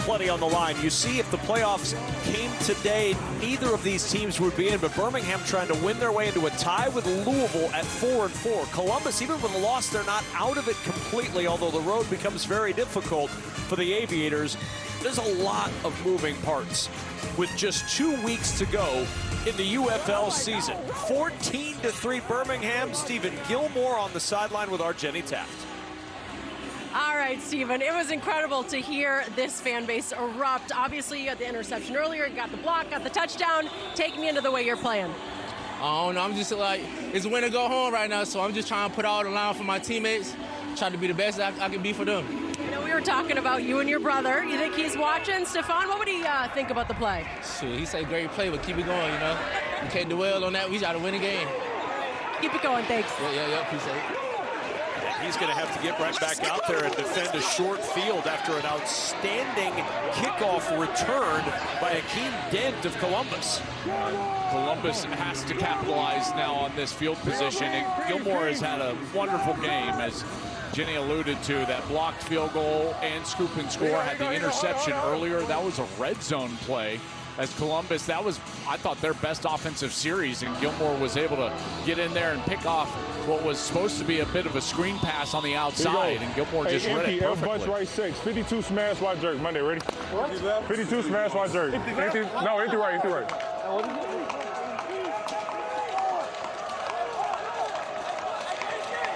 Plenty on the line. You see, if the playoffs came today, neither of these teams would be in, but Birmingham trying to win their way into a tie with Louisville at 4-4. Columbus, even with a loss, they're not out of it completely, although the road becomes very difficult for the Aviators. There's a lot of moving parts with just 2 weeks to go in the UFL season. 14-3 Birmingham. Stephen Gilmore on the sideline with our Jenny Taft. All right, Stephen, it was incredible to hear this fan base erupt. Obviously, you had the interception earlier, you got the block, got the touchdown. Take me into the way you're playing. I don't know, I'm just like, it's a win to go home right now, so I'm just trying to put all the line for my teammates, try to be the best I can be for them. You know, we were talking about you and your brother. You think he's watching? Stefan, what would he think about the play? Shoot, he said great play, but keep it going, you know. We can't dwell on that, we got to win the game. Keep it going, thanks. Yeah, appreciate it. He's going to have to get right back out there and defend a short field after an outstanding kickoff return by Akeem Dent of Columbus. Columbus has to capitalize now on this field position, and Gilmore has had a wonderful game, as Jenny alluded to. That blocked field goal and scoop and score, had the interception earlier. That was a red zone play. As Columbus, that was, I thought, their best offensive series, and Gilmore was able to get in there and pick off what was supposed to be a bit of a screen pass on the outside, and Gilmore just read it perfectly. Bunch right 6, 52 smash wide jerk. Monday, ready? What? 52 smash wide jerk. Empty right.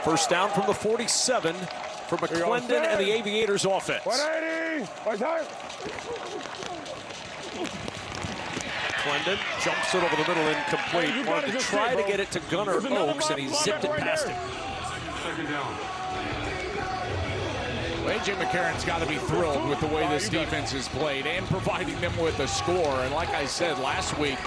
First down from the 47 for McClendon and the Aviators offense. 180. Watch out. McClendon jumps it over the middle, incomplete. Wanted to try to get it to Gunnar Oaks, and he zipped it past him. Second down. A.J. McCarron's got to be thrilled with the way this defense is played and providing them with a score. And like I said last week,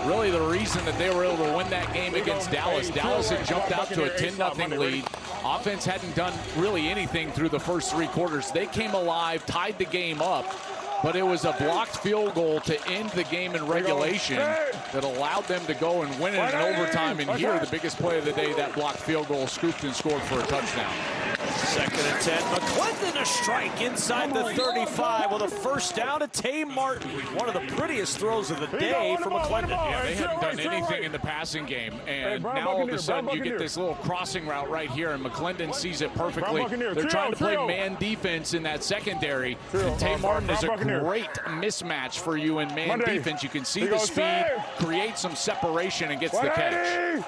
really the reason that they were able to win that game against Dallas. Dallas had jumped out to a 10-0 lead. Offense hadn't done really anything through the first 3 quarters. They came alive, tied the game up. But it was a blocked field goal to end the game in regulation that allowed them to go and win it in overtime. And here, the biggest play of the day, that blocked field goal, scooped and scored for a touchdown. Second and 10. McClendon a strike inside the 35 with a first down to Tay Martin. One of the prettiest throws of the day for McClendon. Yeah, they hadn't done anything in the passing game. And now all of a sudden you get this little crossing route right here, and McClendon sees it perfectly. They're trying to play man defense in that secondary. And Tay Martin is a great mismatch for you in man defense. You can see the speed, create some separation, and gets the catch.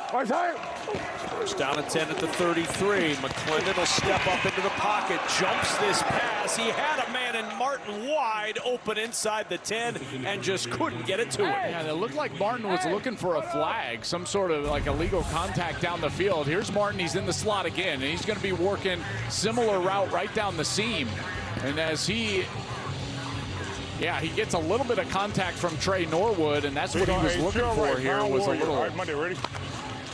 First down and 10 at the 33. McClendon will step up into the pocket, jumps this pass. He had a man in Martin wide open inside the 10 and just couldn't get it to him. And it looked like Martin was looking for a flag, some sort of like illegal contact down the field. Here's Martin, he's in the slot again, and he's going to be working similar route right down the seam. And as he gets a little bit of contact from Trey Norwood, and that's what he was looking for here, was a little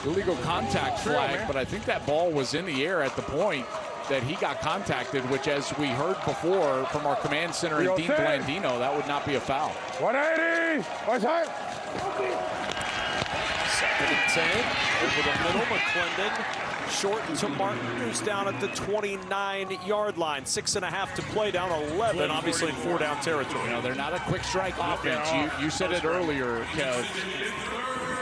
illegal contact flag, but I think that ball was in the air at the point that he got contacted, which, as we heard before from our command center and Dean Blandino, that would not be a foul. 180. Watch out. Second and 10. Over the middle, McClendon Short to Martin, who's down at the 29-yard line. 6.5 to play, down 11, obviously in 4-down territory. You know, they're not a quick strike offense. You said it earlier, Kev.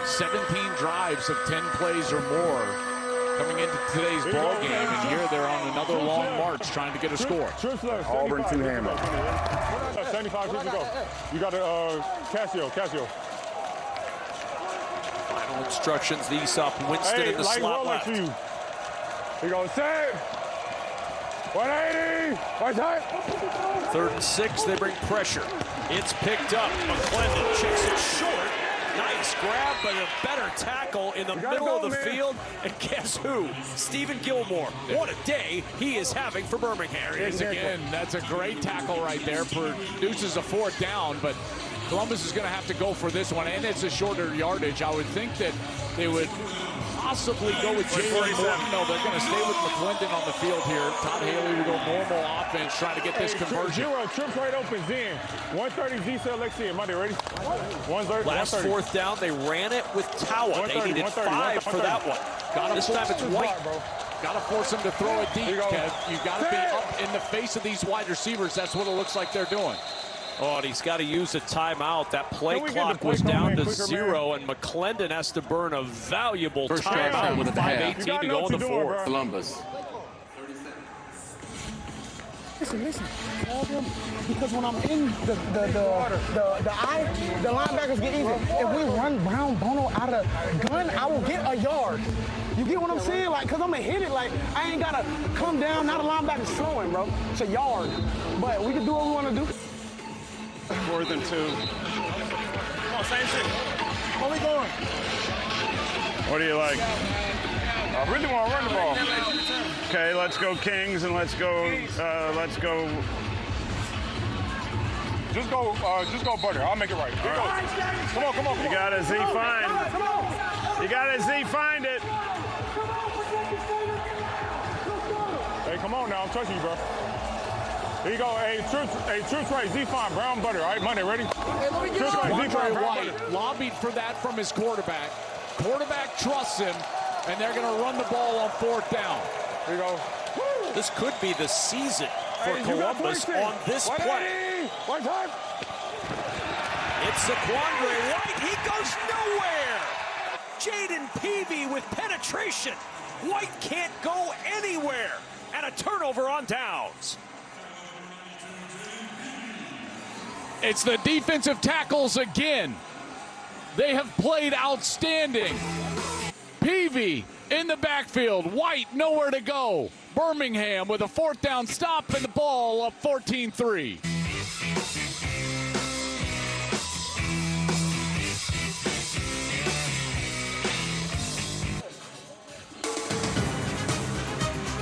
17 drives of 10 plays or more coming into today's ball game, and here they're on another long march trying to get a score. Auburn two-hammer. 75 to go. You got a Casio. Final instructions, the Aesop, Winston in the slot left. Here you go, set. 180. Right side. 3rd and 6, they bring pressure. It's picked up. McClendon checks it short. Nice grab, but a better tackle in the middle of the field. And guess who? Stephen Gilmore. What a day he is having for Birmingham. There he is again. That's a great tackle right there. Produces a 4th down, but Columbus is going to have to go for this one, and it's a shorter yardage. I would think that they would possibly go with Jalen Morton. No, they're going to stay with McClendon on the field here. Todd Haley will go normal offense, trying to get this conversion. Trips right open, Zen. 130 Z selection. Am I ready? 130. Last 4th down, they ran it with Tawa. They needed 5 for that one. This time it's White. Got to force him to throw it deep, Kev. You got to be up in the face of these wide receivers. That's what it looks like they're doing. Oh, and he's got to use a timeout. That play clock was down to 0, and McClendon has to burn a valuable timeout with 5:18 to go in the 4th. Columbus. Listen. Call them because when I'm in the eye, the linebackers get even. If we run Brown Bono out of gun, I will get a yard. You get what I'm saying? Like, because I'm going to hit it. Like, I ain't got to come down. Now the linebacker's throwing, bro. It's a yard. But we can do what we want to do. 4th and 2. Come on, same shit. Where we going? What do you like? I really want to run the ball. Okay, let's go Kings and let's go. Just go Butter. I'll make it right. Here goes. Come on. You got a Z find. You got a Z find it. Hey, come on now. I'm touching you, bro. Here you go. Hey, troops right. Z-Fine, Brown Butter. All right, Monday, ready? Andre White lobbied for that from his quarterback. Quarterback trusts him, and they're going to run the ball on 4th down. Here you go. This could be the season for Columbus on this play. One time. It's Zaquandre White. He goes nowhere. Jaden Peavy with penetration. White can't go anywhere. And a turnover on downs. It's the defensive tackles again. They have played outstanding. Peavy in the backfield. White nowhere to go. Birmingham with a 4th down stop and the ball up 14-3.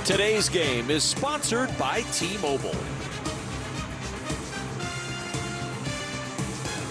Today's game is sponsored by T-Mobile.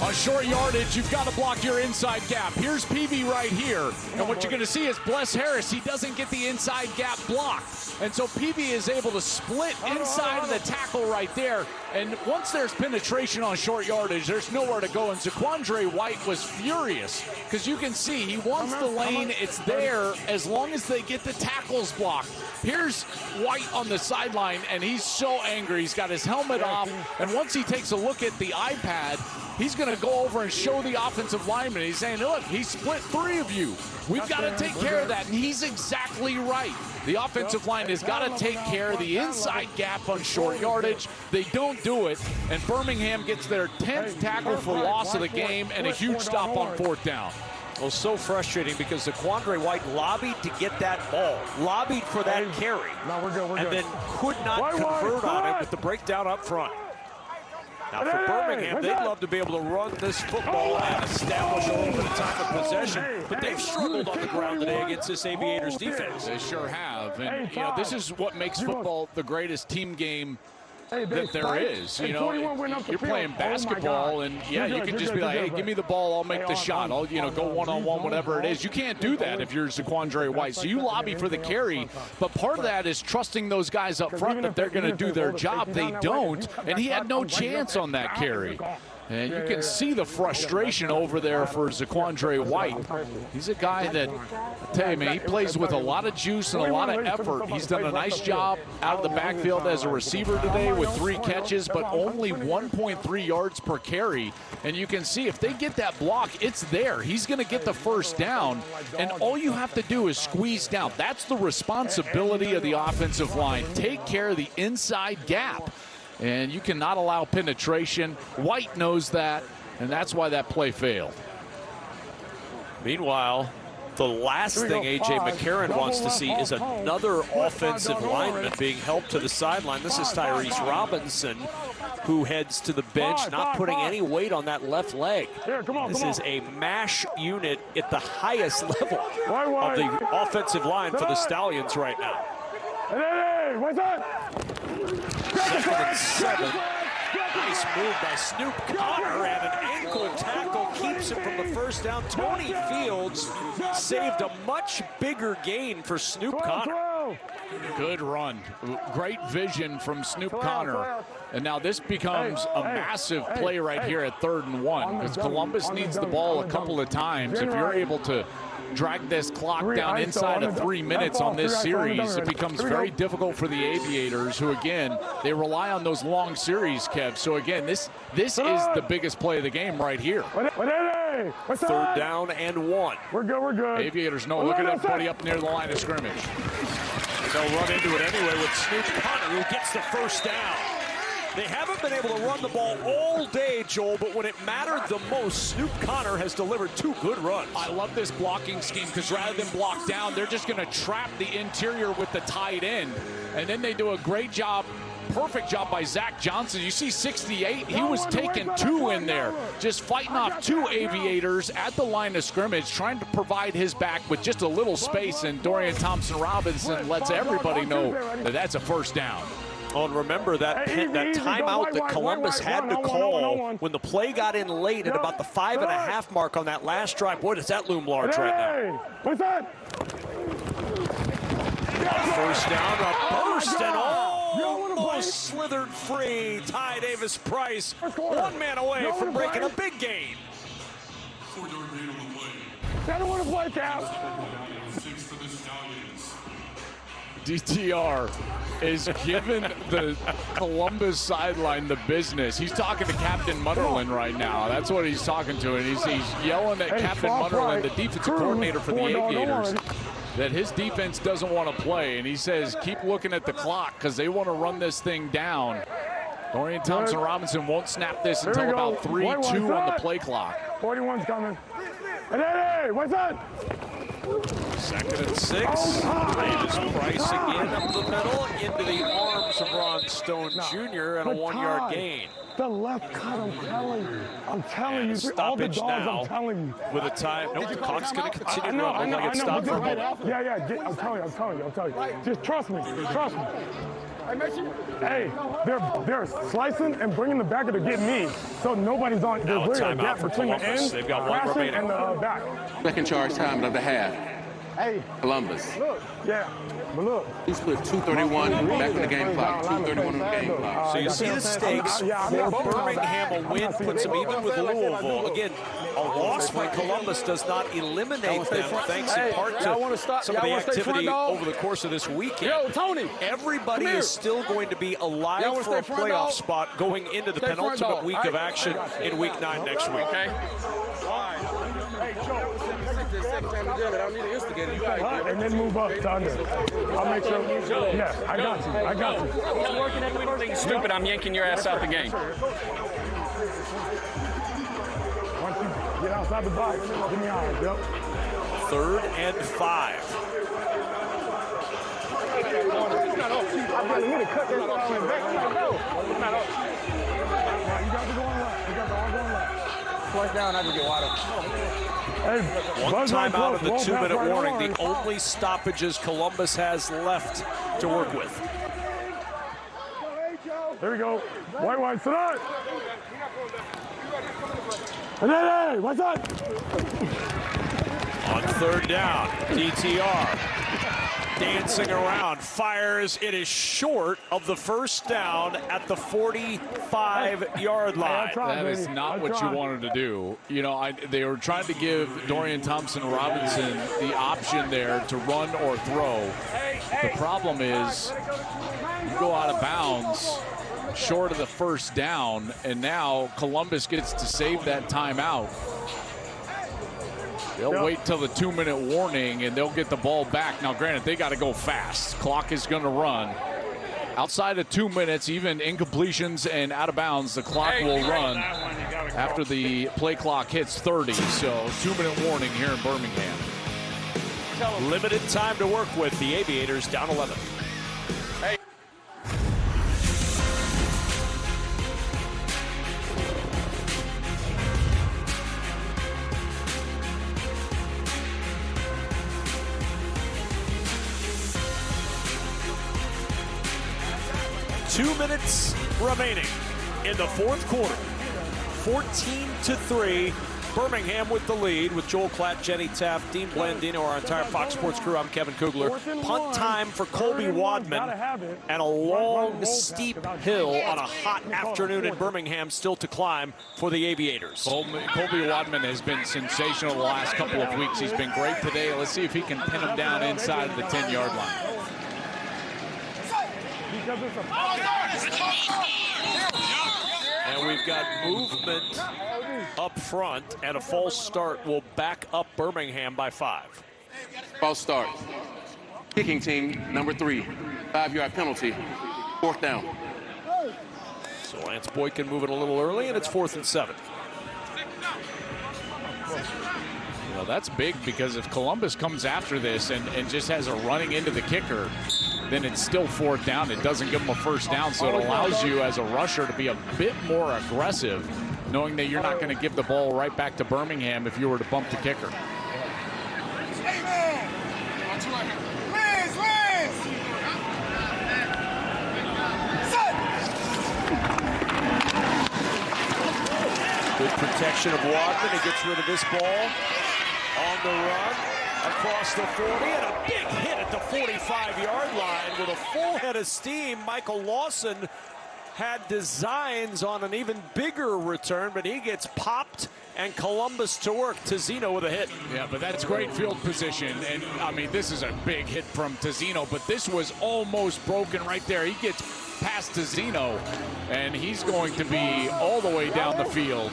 On short yardage, you've got to block your inside gap. Here's Peavy right here. And what you're going to see is Bless Harris. He doesn't get the inside gap blocked. And so Peavy is able to split inside of the tackle right there. And once there's penetration on short yardage, there's nowhere to go. And Zaquandre White was furious because you can see he wants the lane. It's there as long as they get the tackles blocked. Here's White on the sideline, and he's so angry. He's got his helmet off. And once he takes a look at the iPad, he's going to go over and show the offensive lineman. He's saying, look, he split 3 of you. We've got to take care of that. And he's exactly right. The offensive line has got to take care of the inside gap on short yardage. They don't do it. And Birmingham gets their 10th tackle for loss of the game and a huge stop on 4th down. Well, so frustrating because Zaquandre White lobbied to get that ball, lobbied for that carry, and then could not convert on it with the breakdown up front. Now for Birmingham, they'd love to be able to run this football and establish a little bit of time of possession, but they've struggled on the ground today against this Aviators defense. They sure have, and you know, this is what makes football the greatest team game that there is. You know, you're playing basketball, and yeah, you can just be like, hey, give me the ball, I'll make the shot. I'll, you know, go one-on-one, whatever it is. You can't do that if you're Zaquandre White. So you lobby for the carry, but part of that is trusting those guys up front that they're going to do their job. They don't, and he had no chance on that carry. And you can see the frustration over there for Zaquandre White. He's a guy that, I tell you, man, he plays with a lot of juice and a lot of effort. He's done a nice job out of the backfield as a receiver today with 3 catches, but only 1.3 yards per carry. And you can see if they get that block, it's there. He's going to get the first down, and all you have to do is squeeze down. That's the responsibility of the offensive line. Take care of the inside gap. And you cannot allow penetration. White knows that, and that's why that play failed. Meanwhile, the last thing A.J. McCarron wants to see is another offensive lineman being helped to the sideline. This is Tyrese Robinson, who heads to the bench, not putting any weight on that left leg. This is a MASH unit at the highest level of the offensive line for the Stallions right now. Hey, what's up? 2nd and 7. Nice move by Snoop Connor, and an ankle tackle keeps him from the first down. Tony Fields saved a much bigger gain for Snoop Connor. Good run. Great vision from Snoop Connor. And now this becomes a massive play right here at 3rd and 1, because Columbus needs the ball a couple of times. If you're able to drag this clock down inside of 3 minutes on this series, it becomes very difficult for the Aviators, who, again, they rely on those long series, Kev. So, again, this is the biggest play of the game right here. 3rd down and 1. We're good. Aviators know, look at that buddy up near the line of scrimmage. They'll run into it anyway with Snoop Connor, who gets the first down. They haven't been able to run the ball all day, Joel, but when it mattered the most, Snoop Connor has delivered 2 good runs. I love this blocking scheme, because rather than block down, they're just going to trap the interior with the tight end. And then they do a great job, perfect job by Zach Johnson. You see 68, he was taking 2 in there, just fighting off 2 Aviators at the line of scrimmage, trying to provide his back with just a little space, and Dorian Thompson-Robinson lets everybody know that that's a first down. Oh, and remember that timeout that Columbus had to call when the play got in late at about the 5.5 mark on that last drive. Boy, does that loom large right now. What's that? First down, a burst, and almost slithered free. Ty Davis Price, 1 man away from breaking a big gain. I don't want to play, Cap. DTR is giving the Columbus sideline the business. He's talking to Captain Mutterland right now. That's what he's talking to, and he's yelling at Captain Mutterland, the defensive coordinator for the Aviators, that his defense doesn't want to play. And he says, keep looking at the clock, because they want to run this thing down. Dorian Thompson-Robinson won't snap this until about 3-2 on the play clock. 41's coming. Hey, what's that? 2nd and 6. Davis Price again up the middle into the arms of Ron Stone Jr. and a 1-yard gain. The left cut, I'm telling you. All the dogs, I'm telling you. With a time. Nope, the clock's going to continue to run. Like it's stopped for a moment. Yeah, I'm telling you. Just trust me. Hey, they're slicing and bringing the backer to get me, so nobody's on. There's really a gap between the end, they've got 1 remaining, and the back. Second charge time of the half. Hey, Columbus. Look, yeah, but look. He split 2:31 back in the game clock. 2:31 on the game clock. So you see the stakes for Birmingham. A win puts them even with Louisville. Again, a loss by Columbus does not eliminate them, thanks in part to some of the activity over the course of this weekend. Yo, Tony, everybody is still going to be alive for a playoff spot going into the penultimate week of action in Week 9 next week. Okay. And then move up to under. I'll make sure. Yes, I got you. He's working at anything stupid, I'm yanking your ass out the game. Once you get outside the box, give me eyes. Yep. 3rd and 5. I'm telling you to cut this line back. No, it's not up. You got to go on left. You got to all go on left. Flush down, I can get water. Hey, 1 timeout of the 2-minute warning. The only stoppages Columbus has left to work with. There we go. White, sit on. Hey, what's up? On 3rd down, DTR. dancing around, fires. It is short of the first down at the 45-yard line. That is not what you wanted to do. You know, they were trying to give Dorian Thompson-Robinson the option there to run or throw. The problem is you go out of bounds short of the first down, and now Columbus gets to save that timeout. They'll wait till the 2-minute warning, and they'll get the ball back. Now, granted, they got to go fast. Clock is going to run. Outside of 2 minutes, even incompletions and out of bounds, the clock will run after the play clock hits 30. So 2-minute warning here in Birmingham. Limited time to work with. The Aviators down 11. Hey. Two minutes remaining in the fourth quarter. 14-3. Birmingham with the lead with Joel Klatt, Jenny Taft, Dean Blandino, our entire Fox Sports crew. I'm Kevin Kugler. Punt time for Colby Wadman, and a long, steep hill on a hot afternoon in Birmingham still to climb for the Aviators. Colby Wadman has been sensational the last couple of weeks. He's been great today. Let's see if he can pin him down inside of the 10-yard line. And we've got movement up front, and a false start will back up Birmingham by 5. False start. Kicking team, number 3. 5-yard penalty. 4th down. So Lance Boykin moving a little early, and it's 4th and 7. You know, that's big, because if Columbus comes after this and just has a running into the kicker, then it's still 4th down. It doesn't give them a first down, so it allows you as a rusher to be a bit more aggressive, knowing that you're not going to give the ball right back to Birmingham if you were to bump the kicker. Good protection of Wadman. He gets rid of this ball on the run across the 40, and a big hit at the 45-yard line with a full head of steam. Michael Lawson had designs on an even bigger return, but he gets popped, and Columbus to work. Tazzino with a hit. Yeah, but that's great field position, and I mean, this is a big hit from Tazzino, but this was almost broken right there. He gets past Tazzino, and he's going to be all the way down the field.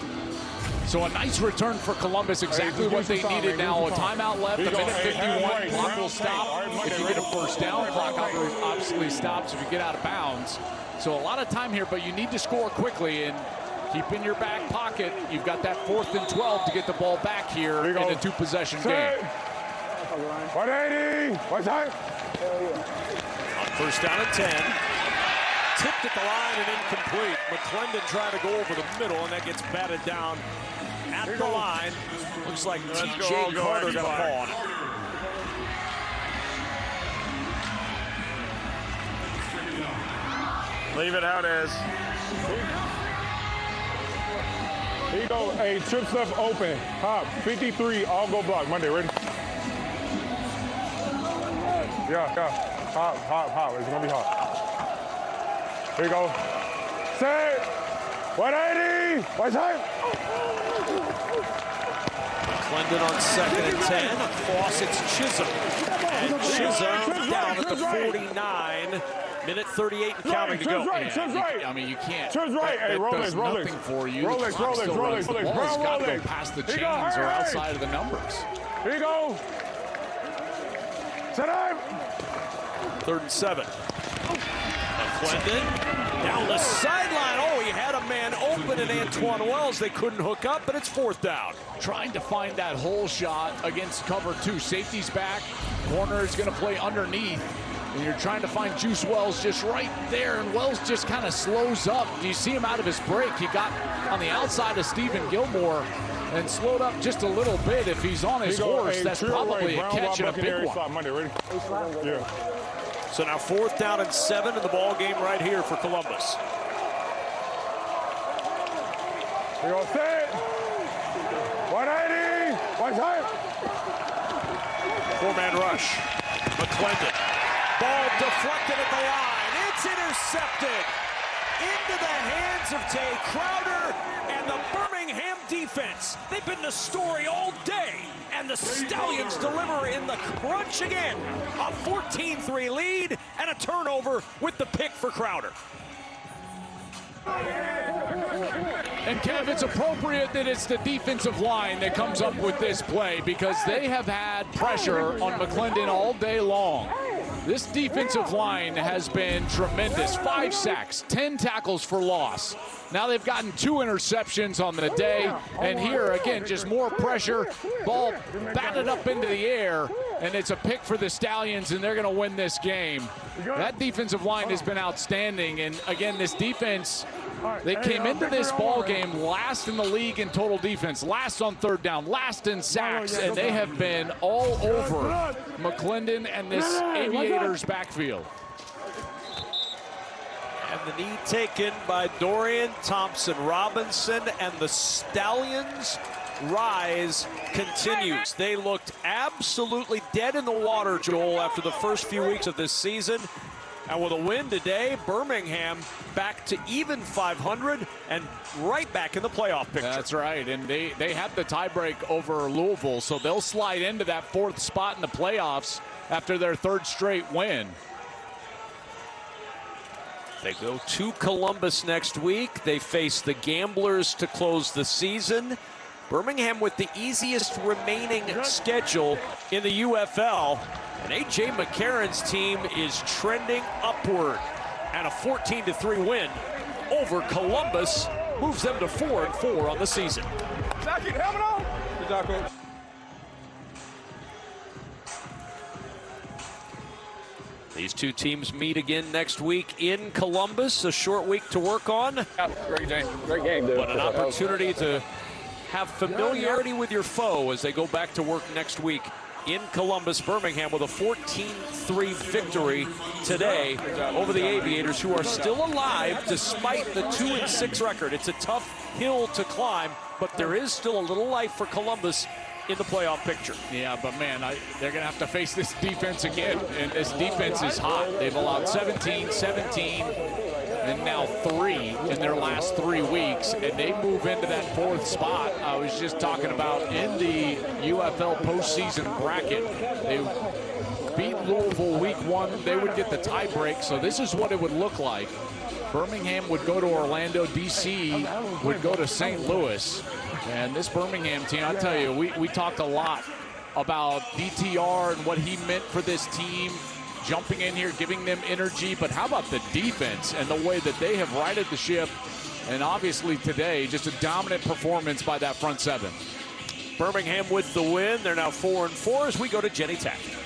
So a nice return for Columbus, exactly what they needed now. A timeout left, a minute 51, clock will stop. If you get a first down, clock obviously stops if you get out of bounds. So a lot of time here, but you need to score quickly, and keep in your back pocket. You've got that 4th and 12 to get the ball back here in a 2-possession game. 180, what's that? On first down and 10. Tipped at the line and incomplete. McClendon trying to go over the middle, and that gets batted down at the line. Looks like T.J. Carter got a ball on it. Leave it how it is. Here you go. Hey, trip stuff open. Hop. 53, all go block. Monday, ready? Yeah. Hop. It's going to be hot. Here you go. Set. 180. What's that? McClendon on 2nd and 10. Across it's Chisholm. And Chisholm down at the 49. Minute 38 and counting to go. I mean, you can't. Hey, does nothing for you. Rolex. The ball's got to go past the chains or outside of the numbers. Here you go. Set up. 3rd and 7. McClendon down the sideline. Oh, he had a man open in Antoine Wells. They couldn't hook up, but it's 4th down. Trying to find that hole shot against cover 2. Safety's back. Corner is going to play underneath. And you're trying to find Juice Wells just right there, and Wells just kind of slows up. You see him out of his break. He got on the outside of Stephen Gilmore and slowed up just a little bit. If he's on his horse, that's probably a catch and a big one. Monday, ready? Yeah. So now 4th down and 7 in the ball game right here for Columbus. Here go, set. 180. What's that? 4-man rush. McClendon Ball deflected at the line. It's intercepted into the hands of Tay Crowder and the Birmingham defense. They've been the story all day, and the Stallions deliver in the crunch again. A 14-3 lead and a turnover with the pick for Crowder. And Kev, it's appropriate that it's the defensive line that comes up with this play because they have had pressure on McClendon all day long. This defensive line has been tremendous. 5 sacks, 10 tackles for loss. Now they've gotten 2 interceptions on the day. And here, again, just more pressure. Ball batted up into the air, and it's a pick for the Stallions, and they're going to win this game. That defensive line has been outstanding. And, again, this defense, they came into this ball game last in the league in total defense, last on third down, last in sacks, and they have been all over McClendon and this Aviators backfield. And the knee taken by Dorian Thompson-Robinson, and the Stallions' rise continues. They looked absolutely dead in the water, Joel, after the first few weeks of this season. And with a win today, Birmingham back to even 500 and right back in the playoff picture. That's right, and they have the tiebreak over Louisville, so they'll slide into that 4th spot in the playoffs after their 3rd straight win. They go to Columbus next week. They face the Gamblers to close the season. Birmingham with the easiest remaining schedule in the UFL. And A.J. McCarron's team is trending upward. And a 14-3 win over Columbus moves them to 4-4 on the season. Jacket, helmet on. Good job, Coach. These two teams meet again next week in Columbus. A short week to work on. Great game. Great game, dude. But an opportunity to have familiarity with your foe as they go back to work next week in Columbus. Birmingham with a 14-3 victory today over the Aviators, who are still alive despite the 2-6 record. It's a tough hill to climb, but there is still a little life for Columbus in the playoff picture. Yeah, but man, they're going to have to face this defense again, and this defense is hot. They've allowed 17, and now 3 in their last 3 weeks, and they move into that 4th spot. I was just talking about in the UFL postseason bracket. They beat Louisville week 1. They would get the tie break, so this is what it would look like. Birmingham would go to Orlando, D.C. would go to St. Louis. And this Birmingham team, I tell you, we talked a lot about DTR and what he meant for this team, jumping in here, giving them energy. But how about the defense and the way that they have righted the ship? And obviously today, just a dominant performance by that front 7. Birmingham with the win. They're now 4-4 as we go to Jenny Taft.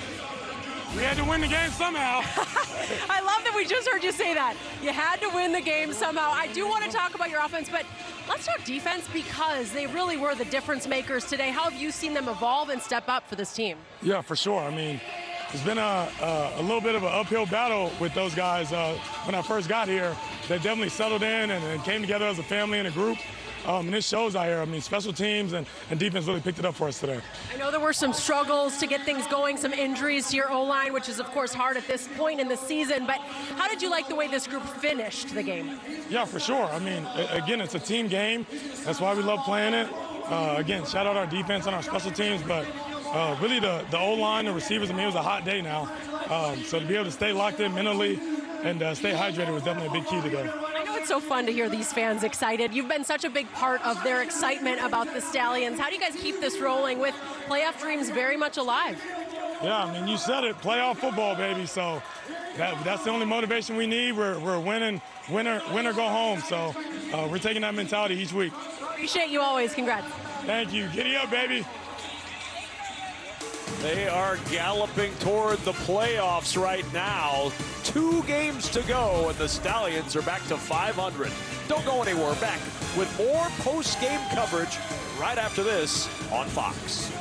We had to win the game somehow. I love that we just heard you say that. You had to win the game somehow. I do want to talk about your offense, but let's talk defense because they really were the difference makers today. How have you seen them evolve and step up for this team? Yeah, for sure. I mean, it's been a little bit of an uphill battle with those guys. When I first got here, they definitely settled in and came together as a family and a group. And it shows out here. I mean, special teams and defense really picked it up for us today. I know there were some struggles to get things going, some injuries to your O-line, which is, of course, hard at this point in the season. But how did you like the way this group finished the game? Yeah, for sure. I mean, again, it's a team game. That's why we love playing it. Again, shout out our defense and our special teams. But really the O-line, the receivers, I mean, it was a hot day now. So to be able to stay locked in mentally and stay hydrated was definitely a big key today. It's so fun to hear these fans excited. You've been such a big part of their excitement about the Stallions. How do you guys keep this rolling with playoff dreams very much alive? Yeah, I mean, you said it, playoff football, baby. So that's the only motivation we need. We're winning, win or go home. So we're taking that mentality each week. Appreciate you always. Congrats. Thank you. Giddy up, baby. They are galloping toward the playoffs right now. 2 games to go, and the Stallions are back to 500. Don't go anywhere. Back with more post-game coverage right after this on Fox.